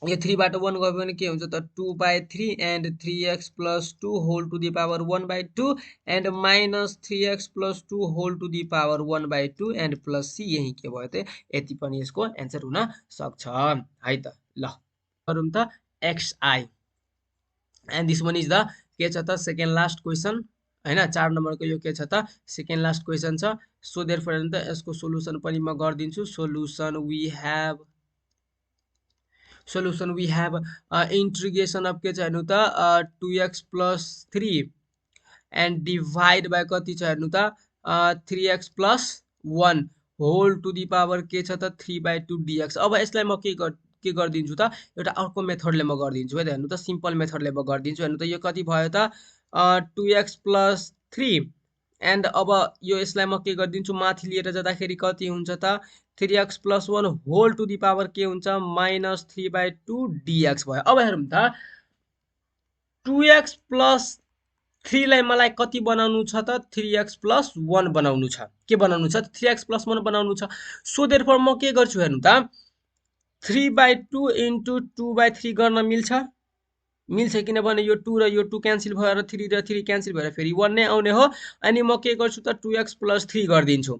S1: यो 3 बाट 1 गयो भने के हुन्छ त 2/3 and 3x + 2 whole to the power 1/2 and minus 3x + 2 whole to the power 1/2 and plus C यही के भयो त यति पनि यसको एन्सर हुन सक्छ है त। ल गरौँ त xi and this one is the के छ त सेकेन्ड लास्ट क्वेसन हैन 4 नम्बरको यो के छ त सेकेन्ड लास्ट क्वेसन छ सो देयरफोर त यसको सोलुसन पनि म गर्दिन्छु। Solution we have integration of के छ हेर्नु त 2x + 3 एन्ड डिभाइड बाई कति छ हेर्नु त 3x + 1 whole to the power के छ त 3/2 dx। अब यसलाई म के गरिदिन्छु त एउटा अर्को मेथडले म गरिदिन्छु है त हेर्नु त सिम्पल मेथडले म गरिदिन्छु हेर्नु त यो कति भयो त 2x + 3 एन्ड अब यो यसलाई म के गरिदिन्छु माथि लिएर जाँदाखेरि कति हुन्छ त 3x + 1 whole to the power के हुन्छ माइनस 3/2 dx भयो। अब हेरौँ त 2x + 3 लाई मलाई कति बनाउनु छ त 3x + 1 बनाउनु छ के बनाउनु छ 3x + 1 बनाउनु छ सो देयरफोर म के गर्छु हेर्नु त 3/2 * 2/3 गर्न मिल्छ किनभने यो 2 र यो 2 क्यान्सल भएर 3 र 3 क्यान्सल भएर फेरि 1 नै आउने हो अनि म के गर्छु त 2x + 3 गरिदिन्छु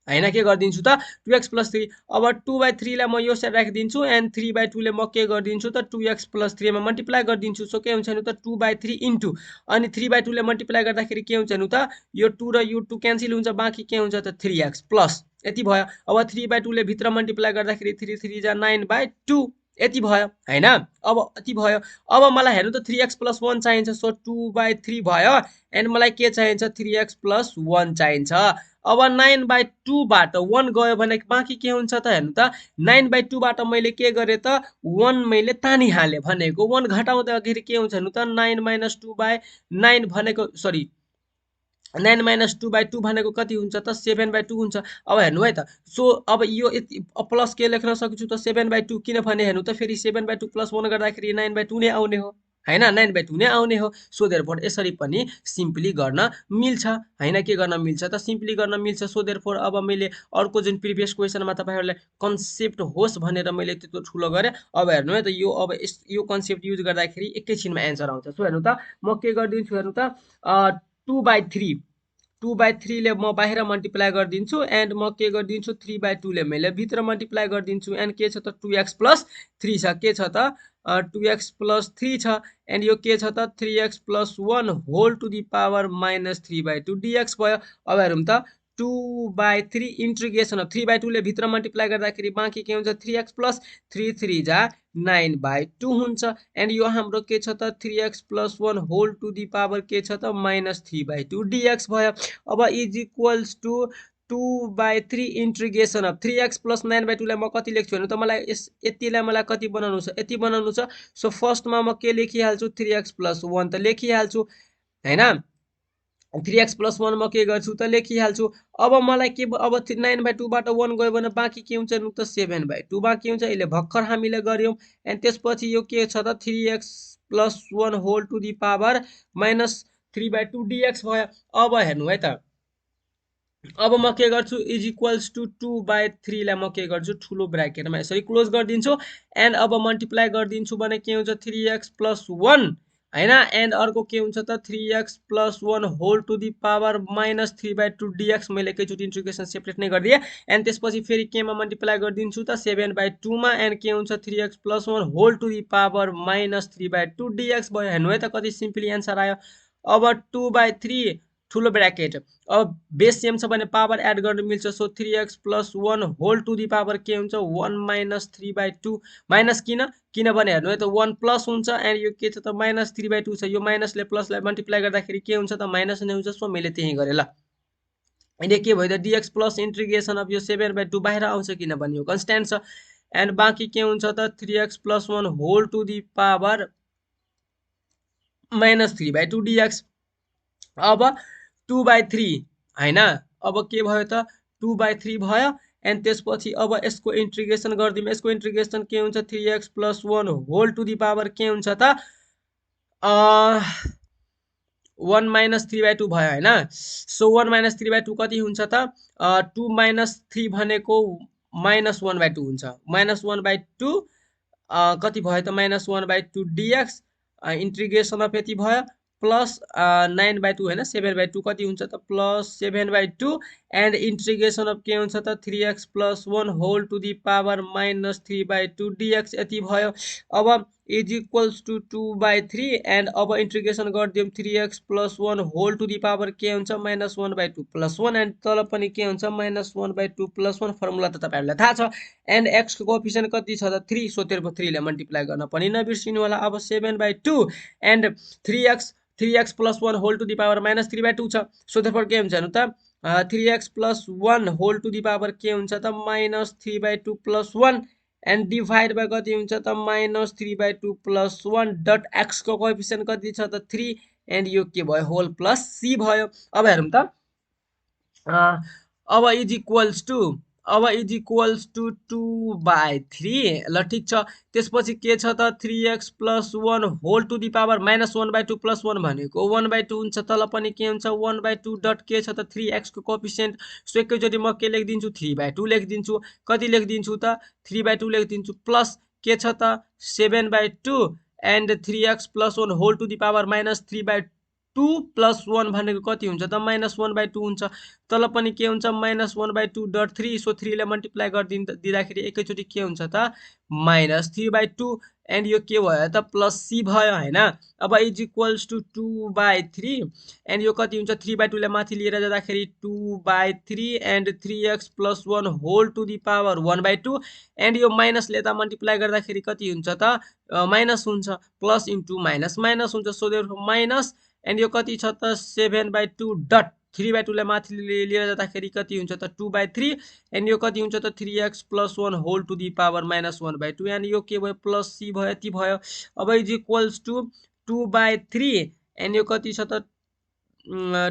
S1: हैन के गरिदिन्छु त 2x + 3 अब 2/3 लाई म यो साइड राखिदिन्छु एन्ड 3/2 ले म के गरिदिन्छु त 2x + 3 मा मल्टिप्लाई गरिदिन्छु सो के हुन्छ हेर्नु त 2/3 इन्टु अनि 3/2 ले मल्टिप्लाई गर्दाखेरि के हुन्छ हेर्नु त यो 2 र यो 2 क्यान्सल हुन्छ बाँकी के हुन्छ त 3x प्लस यति भयो। अब 3/2 ले भित्र मल्टिप्लाई गर्दाखेरि 3 3 जा 9/2 यति भयो हैन। अब यति भयो। अब मलाई हेर्नु त 3x + 1 चाहिन्छ, सो 2/3 भयो। एन्ड मलाई के चाहिन्छ 3x + 1 चाहिन्छ। अब 9/2 बाट 1 गयो भने बाँकी के हुन्छ त हेर्नु त 9/2 बाट मैले के गरे त 1 मैले तानिहालेँ भनेको 1 घटाउँदाखेरि के हुन्छ हेर्नु त 9 - 2/9 भनेको सरी 9 - 2/2 भनेको कति हुन्छ त 7/2 हुन्छ। अब हेर्नु है त सो अब यो प्लस के लेख्न सक्छु त 7/2 किनभने हेर्नु त फेरि 7/2 + 1 गर्दाखेरि 9/2 नै आउने हो हैन 9/2 नै आउने हो। सो देयरफोर यसरी पनि सिम्पली गर्न मिल्छ हैन। के गर्न मिल्छ त सिम्पली गर्न मिल्छ। सो देयरफोर अब मैले अर्को जुन प्रिभियस क्वेसनमा तपाईहरुलाई कन्सेप्ट होस् भनेर मैले त्यत्रो ठुलो गरे। अब हेर्नु है त यो अब यो कन्सेप्ट युज गर्दाखेरि एकैछिनमा एन्सर आउँछ। सो हेर्नु त म के गर्दिन्छु हेर्नु त 2/3 2/3 ले म बाहिर मल्टिप्लाई गरिदिन्छु एन्ड म के गरिदिन्छु 3/2 ले मैले भित्र मल्टिप्लाई गरिदिन्छु एन्ड के छ त 2x + 3 छ। के छ त 2x + 3 छ एन्ड यो के छ त 3x + 1 whole to the power -3/2 dx भयो। अब हेरौँ त 2/3 इंटीग्रेशन अफ 3/2 ले भित्र मल्टिप्लाई गर्दाखेरि बाँकी के हुन्छ 3x + 3 3 जा 9/2 हुन्छ एन्ड यो हाम्रो के छ त 3x + 1 whole to the power के छ त -3/2 dx भयो। अब is equals to 2/3 integration of 3x + 9/2 लाई म कति लेख्छु हेर्नु त मलाई यतिलाई मलाई कति बनाउनु छ यति बनाउनु छ। सो फर्स्टमा म के लेखिहाल्छु 3x + 1 त लेखिहाल्छु हैन। 3x + 1 म के गर्छु त लेखिहाल्छु। अब मलाई के अब 9/2 बाट 1 गयो भने बाँकी के हुन्छ नु त 7/2 बाँकी हुन्छ। यसले भर्खर हामीले गर्यौं एन्ड त्यसपछि यो के छ त 3x + 1 whole to the power -3/2 dx भयो। अब हेर्नु है त अब म के गर्छु इज इक्वल्स टु 2/3 लाई म के गर्छु ठुलो ब्र्याकेटमा यसरी क्लोज गरिदिन्छु एन्ड अब मल्टिप्लाई गरिदिन्छु भने के हुन्छ 3x + 1 हैन एन्ड अर्को के हुन्छ त 3x + 1 whole to the power -3/2 dx मैले एकैचोटि इन्टिग्रेसन सेपरेट नै गरिदिएँ एन्ड त्यसपछि फेरि केमा मल्टिप्लाई गरिदिन्छु त 7/2 मा एन्ड के हुन्छ 3x + 1 whole to the power -3/2 dx भयो। हेर्नु है त कति सिम्पली एन्सर आयो। अब 2/3 ठुलो ब्र्याकेट अब बेस सेम छ भने पावर एड गर्न मिल्छ। So 3x + 1 whole to the power के हुन्छ 1 - 3/2 माइनस किनभने हेर्नु है त 1 प्लस हुन्छ एन्ड यो के छ त -3/2 छ। यो माइनसले प्लसलाई मल्टिप्लाई गर्दाखेरि के हुन्छ त माइनस नै हुन्छ। सो मैले त्यही गरे ल। अहिले के भयो त dx प्लस इंटीग्रेशन अफ यो 7/2 बाहिर आउँछ किनभने यो कन्स्ट्यान्ट छ एन्ड बाँकी के हुन्छ त 3x + 1 whole to the power -3/2 dx। अब 2/3 हैन अब के भयो त 2/3 भयो एन्ड त्यसपछि अब यसको इंटीग्रेशन गर्दिम। यसको इंटीग्रेशन के हुन्छ 3x + 1 whole to the power के हुन्छ त 1 - 3/2 भयो हैन। सो 1 - 3/2 कति हुन्छ त 2 - 3 भनेको -1/2 हुन्छ। -1/2 कति भयो त -1/2 dx इंटीग्रेशन अफ यति भयो प्लस 9/2 हैन 7/2 कति हुन्छ त प्लस 7/2 एन्ड इंटीग्रेशन अफ के हुन्छ त 3x + 1 whole to the power -3/2 dx यति भयो। अब इज इक्वल्स टु 2/3 एन्ड अब इंटीग्रेशन गरिदियौं 3x + 1 whole to the power के हुन्छ -1/2 + 1 एन्ड तल पनि के हुन्छ -1/2 + 1 फर्मुला त तपाईहरुलाई थाहा छ एन्ड x को कोएफिसिएन्ट कति छ त 3 सो त्यसको 3 ले मल्टिप्लाई गर्न पनि नबिर्सिनु होला। अब 7/2 and 3x + 1 whole to the power -3/2 छ। सो देयरफोर के हुन्छ हेर्नु त 3x + 1 whole to the power के हुन्छ त -3/2 + 1 एन्ड डिभाइड बाइ कति हुन्छ त -3/2 + 1 डट x को कोएफिसिएन्ट कति छ त 3 एन्ड यो के भयो होल प्लस c भयो। अब हेरौँ त अब इज इक्वल्स टु 2/3 ल ठिक छ। त्यसपछि के छ त 3x + 1 whole to the power -1/2 + 1 भनेको 1/2 हुन्छ। तल पनि के हुन्छ 1/2 डट के छ त 3x को कोएफिसिएन्ट। सो एकैचोटि म के लेखिदिन्छु 3/2 लेखिदिन्छु। कति लेखिदिन्छु त 3/2 लेखिदिन्छु प्लस के छ त 7/2 and 3x + 1 whole to the power -3/2 + 1 भनेको कति हुन्छ त -1/2 हुन्छ। तल पनि के हुन्छ -1/2 डट 3 सो 3 ले मल्टिप्लाई गरिदिँदाखेरि एकैचोटि के हुन्छ त -3/2 एन्ड यो के भयो त प्लस सी भयो हैन। अब इज इक्वल्स टु 2/3 एन्ड यो कति हुन्छ 3/2 ले माथि लिएर जाँदाखेरि 2/3 and 3x + 1 whole to the power 1/2 and यो माइनसले यता मल्टिप्लाई गर्दाखेरि कति हुन्छ त माइनस हुन्छ, प्लस इन्टु माइनस माइनस हुन्छ, सो देयरफोर माइनस एन्ड यो कति छ त 7/2 डट 3/2 ले माथि लिएर जाँदाखेरि कति हुन्छ त 2/3 एन्ड यो कति हुन्छ त 3x + 1 whole to the power -1/2 and यो के भयो प्लस सी भयो, यति भयो। अब इज इक्वल्स टु 2/3 एन्ड यो कति छ त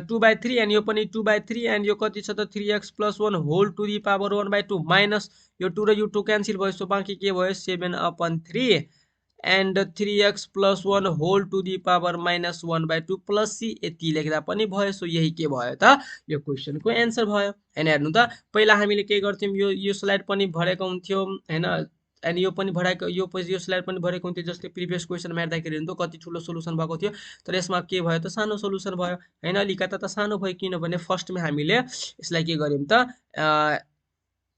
S1: 2/3 एन्ड यो पनि 2/3 एन्ड यो कति छ त 3x + 1 whole to the power 1/2 minus यो 2 र यो 2 क्यान्सल भयो, सो बाँकी के भयो 7/3 and 3x + 1 whole to the power -1/2 plus C, यति लेख्दा पनि भयो। सो यही के भयो त यो क्वेसनको एन्सर भयो हैन। हेर्नु त पहिला हामीले के गर्थ्यौं यो स्लाइड पनि भरेको हुन्थ्यो हैन, अनि यो पनि भराएको यो स्लाइड पनि भरेको हुन्थ्यो, जस्तै प्रिभियस क्वेसन हेर्दाखेरि हेर्नु त कति ठुलो सोलुसन भएको थियो, तर यसमा के भयो त सानो सोलुसन भयो हैन। अलिकता त सानो भयो किनभने फर्स्टमा हामीले यसलाई के गर्यौं त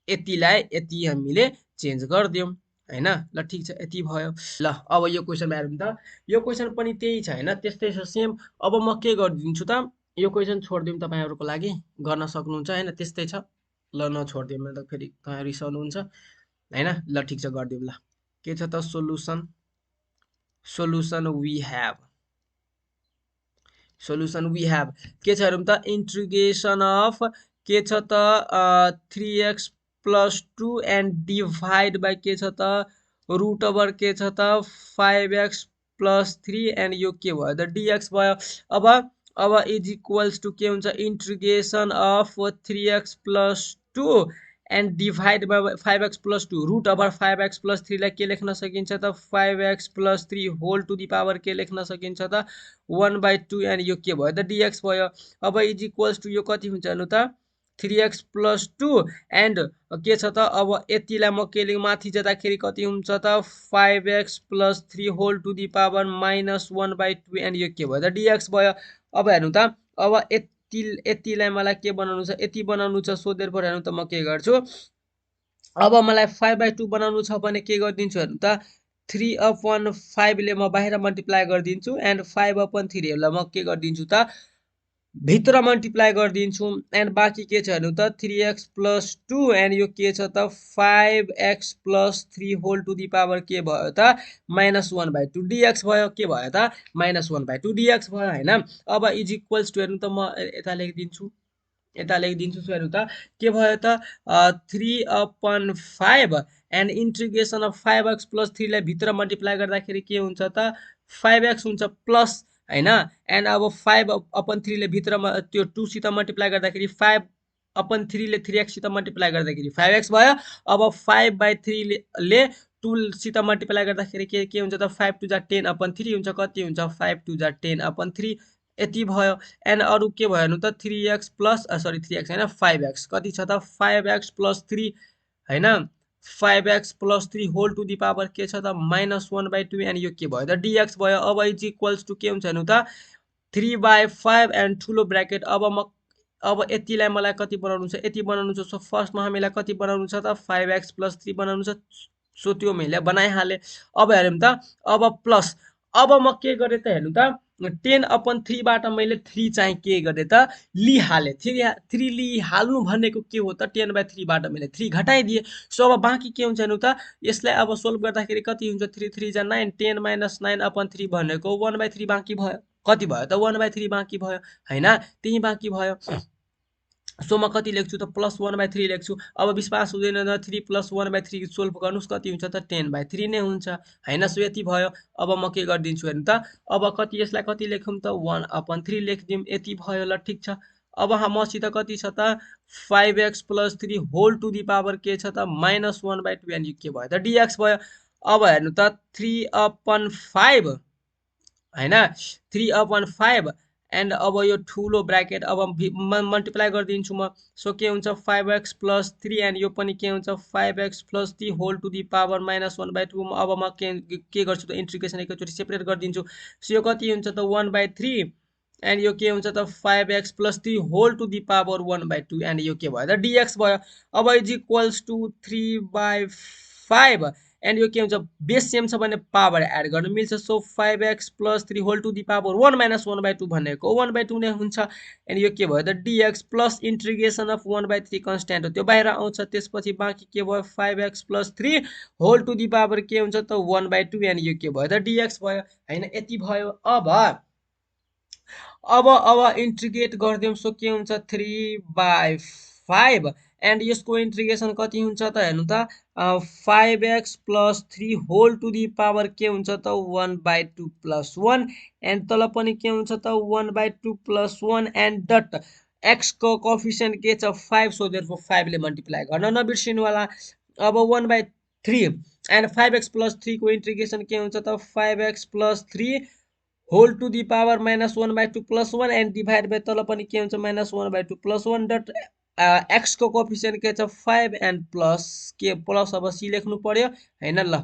S1: यतिलाई यति हामीले चेन्ज गर्दियौं हैन। ल ठीक छ, यति भयो। ल अब यो क्वेसनमा हेरौँ त, यो क्वेसन पनि त्यही छ हैन, त्यस्तै छ सेम। अब म के गरिदिन्छु त यो क्वेसन छोड्दिउँ, तपाईहरुको लागि गर्न सक्नुहुन्छ हैन, त्यस्तै छ। ल नछोड्दिउँ म त फेरि तपाईहरु रिसाउनुहुन्छ हैन। ल ठीक छ गर्दिउँ। ल के छ त सोलुसन वी हैव के छ हेरौँ त इंटीग्रेशन अफ के छ त 3x + 2 एन्ड डिवाइड बाइ के छ त रूट ओभर के छ त 5x + 3 एन्ड यो के भयो त dx भयो। अब इज इक्वल्स टु के हुन्छ integration of 3x + 2 and divide by 5x + 2 root over 5x + 3 लाई के लेख्न सकिन्छ त 5x + 3 whole to the power के लेख्न सकिन्छ त 1/2 एन्ड यो के भयो त dx भयो। अब इज इक्वल्स टु यो कति हुन्छ हेर्नु त 3x + 2 एन्ड के छ त अब यतिलाई म के लेख माथि जाँदाखेरि कति हुन्छ त 5x + 3 whole to the power -1/2 and यो के भयो त dx भयो। अब हेर्नु त अब यतिलाई मलाई के बनाउनु छ यति बनाउनु छ, सो देयरफोर हेर्नु त म के गर्छु अब मलाई 5/2 बनाउनु छ भने के गर्दिन्छु हेर्नु त 3/5 ले म बाहिर मल्टिप्लाई गर्दिन्छु एन्ड 5/3 ल म के गर्दिन्छु त भित्र मल्टिप्लाई गर्दिन्छु एन्ड बाँकी के छ हेर्नु त 3x + 2 एन्ड यो के छ त 5x + 3 whole to the power के भयो त -1/2 dx भयो। के भयो त -1/2 dx भयो हैन। अब इज इक्वल्स टु हेर्नु त म यता लेखिदिन्छु सो हेर्नु त के भयो त 3/5 एन्ड इंटीग्रेशन अफ 5x + 3 लाई भित्र मल्टिप्लाई गर्दाखेरि के हुन्छ त 5x हुन्छ प्लस हैन एन्ड अब 5/3 ले भित्रमा त्यो 2 सित मल्टिप्लाई गर्दाखेरि 5/3 ले 3x सित मल्टिप्लाई गर्दाखेरि 5x भयो। अब 5/3 ले 2 सित मल्टिप्लाई गर्दाखेरि के हुन्छ त 5 2 जा 10/3 हुन्छ, कति हुन्छ 5 2 जा 10/3 यति भयो। एन्ड अरु के भयो हेर्नु त 3x प्लस सरी 3x हैन 5x कति छ त 5x + 3 हैन 5x + 3 whole to the power के छ त -1/2 एन्ड यो के भयो त dx भयो। अब इज इक्वल्स टु के हुन्छ हेर्नु त 3/5 एन्ड ठुलो ब्र्याकेट अब यतिलाई मलाई कति बनाउनु छ यति बनाउनु छ, सो फर्स्टमा हामीलाई कति बनाउनु छ त 5x + 3 बनाउनु छ, सो त्यो मैले बनाइहाले। अब हेरौँ त अब प्लस अब म के गरे त हेर्नु त 10/3 बाट मैले 3 चाहिँ के गरे त लिहाले 3 लिहाल्नु भनेको के हो त 10/3 बाट मैले 3 घटाइदिए। सो अब बाँकी के हुन्छ हेर्नु त यसलाई अब सोल्भ गर्दाखेरि कति हुन्छ 3 3 जा 9 10 - 9/3 भनेको 1/3 बाँकी भयो, कति भयो त 1/3 बाँकी भयो हैन, त्यही बाँकी भयो। सो म कति लेख्छु त +1/3 लेख्छु। अब विश्वास हुँदैन त 3 + 1/3 सोल्भ गर्नुस् कति हुन्छ त 10/3 नै हुन्छ हैन। सो यति भयो। अब म के गर्दिन्छु हेर्नु त अब कति यसलाई कति लेखौँ त 1/3 लेखिदिउँ, यति भयो। ल ठीक छ। अब मसित कति छ त 5x + 3 whole to the power के छ त -1/2 एन्ड के भयो त dx भयो। अब हेर्नु त 3/5 हैन 3/5 एन्ड अब यो ठुलो ब्र्याकेट अब मल्टिप्लाई गरिदिन्छु म, सो के हुन्छ 5x + 3 एन्ड यो पनि के हुन्छ 5x + 3 whole to the power -1/2। अब म के गर्छु त इंटीग्रेसन एकैचोटि सेपरेट गरिदिन्छु, सो यो कति हुन्छ त 1/3 एन्ड यो के हुन्छ त 5x + 3 whole to the power 1/2 and यो के भयो त dx भयो। अब इज इक्वल्स टु 3/5 एन्ड यो के हुन्छ बेस सेम छ भने पावर एड गर्न मिल्छ so 5x + 3 whole to the power 1 - 1/2 भनेको 1/2 नै हुन्छ एन्ड यो के भयो त dx plus integration of 1/3 constant हो त्यो बाहिर आउँछ त्यसपछि बाँकी के भयो 5x + 3 whole to the power के हुन्छ त 1/2 एन्ड यो के भयो त dx भयो हैन यति भयो अब इन्टिग्रेट गरिदिउँ सो के हुन्छ 3/5 एन्ड यसको इन्टिग्रेसन कति हुन्छ त हेर्नु त 5x + 3 whole to the power के हुन्छ त 1/2 + 1 एन्ड तल पनि के हुन्छ त 1/2 + 1 एन्ड डट x को कोएफिसिएन्ट के छ 5 सो देयरफोर 5 ले मल्टिप्लाई गर्न नबिर्सिनु होला अब 1/3 एन्ड 5x + 3 को इन्टिग्रेसन के हुन्छ त 5x + 3 whole to the power -1/2 + 1 and divide by तल पनि के हुन्छ -1/2 + 1 डट x को कोएफिसिएन्ट के छ 5 एन्ड प्लस के प्लस अब c लेख्नु पर्यो हैन ल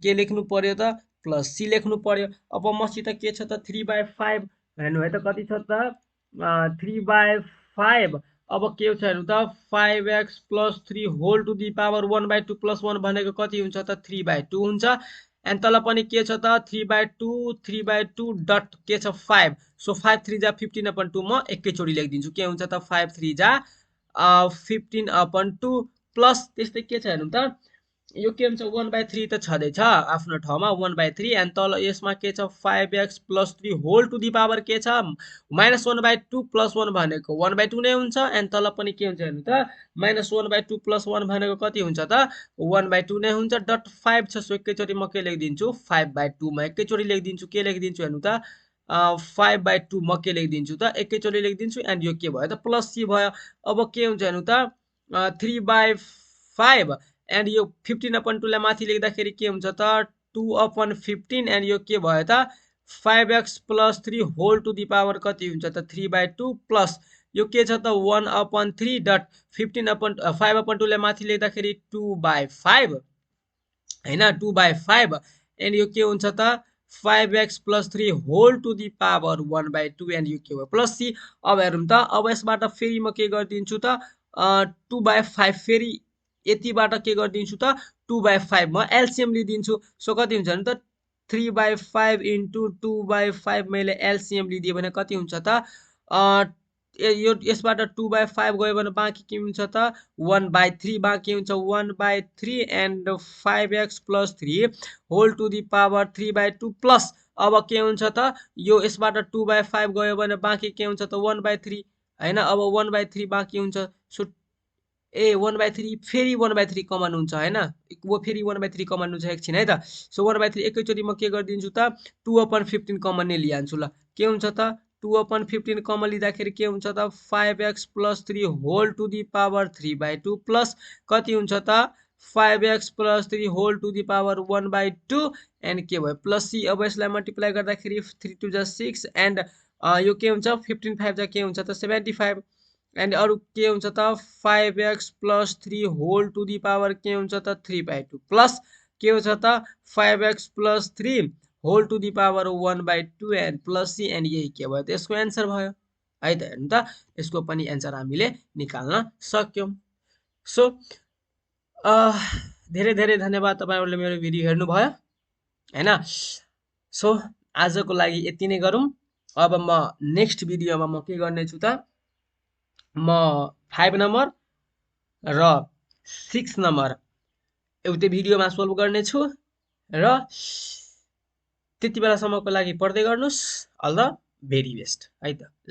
S1: के लेख्नु पर्यो त प्लस c लेख्नु पर्यो अब मसित के छ त 3/5 हेर्नु है त कति छ त 3/5 अब के छ हेर्नु त 5x + 3 whole to the power 1/2 + 1 भनेको कति हुन्छ त 3/2 हुन्छ एन्ड तल पनि के छ त 3/2 डट के छ 5 सो 5 3 जा 15/2 म एकैचोटी लेखिदिन्छु के हुन्छ त 5 3 जा 15/2 प्लस त्यस्तै के छ हेर्नु त यो के हुन्छ 1/3 त छँदैछ आफ्नो ठाउँमा 1/3 एन्ड तल यसमा के छ 5x + 3 whole to the power के छ -1/2 + 1 भनेको 1/2 नै हुन्छ एन्ड तल पनि के हुन्छ हेर्नु त -1/2 + 1 भनेको कति हुन्छ त 1/2 नै हुन्छ डट 5 छ सो एकैचोटी म के लेखिदिन्छु 5/2 म एकैचोटी लेखिदिन्छु के लेखिदिन्छु हेर्नु त 5/2 म के लेखिदिन्छु त एकैचोटी लेखिदिन्छु एन्ड यो के भयो त प्लस c भयो अब के हुन्छ हेर्नु त 3/5 एन्ड यो 15/2 लाई माथि लेख्दाखेरि के हुन्छ त 2/15 एन्ड यो के भयो त 5x + 3 whole to the power कति हुन्छ त 3/2 प्लस यो के छ त 1/3 डट 5/2 लाई माथि लेख्दाखेरि 2/5 हैन 2/5 एन्ड यो के हुन्छ त 5x + 3 whole to the power 1/2 and यो के भयो प्लस c अब हेरौँ त अब यसबाट फेरि म के गरिदिन्छु त 2/5 फेरि यतिबाट के गरिदिन्छु त 2/5 म एलसिएम लिइदिन्छु सो कति हुन्छ भने त 3/5 इन्टु 2/5 मैले एलसिएम लिदिएँ भने कति हुन्छ त यो यसबाट 2/5 गयो भने बाँकी के हुन्छ त 1/3 बाँकी हुन्छ 1/3 and 5x + 3 whole to the power 3/2 plus अब के हुन्छ त यो यसबाट 2/5 गयो भने बाँकी के हुन्छ त 1/3 हैन अब 1/3 बाँकी हुन्छ सो 1/3 फेरि 1/3 कमन हुन्छ हैन वो फेरि 1/3 कमन हुन्छ एकछिन है त सो 1/3 एकैचोटी म के गरिदिन्छु त 2/15 कमन नै लिहाल्छु ल के हुन्छ त 2/15 कमन लिँदाखेरि के हुन्छ त 5x + 3 whole to the power 3/2 plus कति हुन्छ त 5x + 3 whole to the power 1/2 and के भयो प्लस c अब यसलाई मल्टिप्लाई गर्दाखेरि 3 2 जा 6 एन्ड यो के हुन्छ 15 5 जा के हुन्छ त 75 एन्ड अरु के हुन्छ त 5x + 3 whole to the power के हुन्छ त 3/2 प्लस के हुन्छ त 5x + 3 whole to the power 1/2 and plus c and यही के भयो त यसको एन्सर भयो है त हेर्नु त यसको पनि एन्सर हामीले निकाल्न सक्यौं सो धेरै धेरै धन्यवाद तपाईहरुले मेरो भिडियो हेर्नु भयो हैन सो आजको लागि यति नै गरौँ अब म नेक्स्ट भिडियोमा म के गर्ने छु त म 5 नम्बर र 6 नम्बर एउटै भिडियोमा सोल्भ गर्ने छु र त्यति बेलासम्मको लागि पढ्दै गर्नुस् अल द भेरी बेस्ट है त ल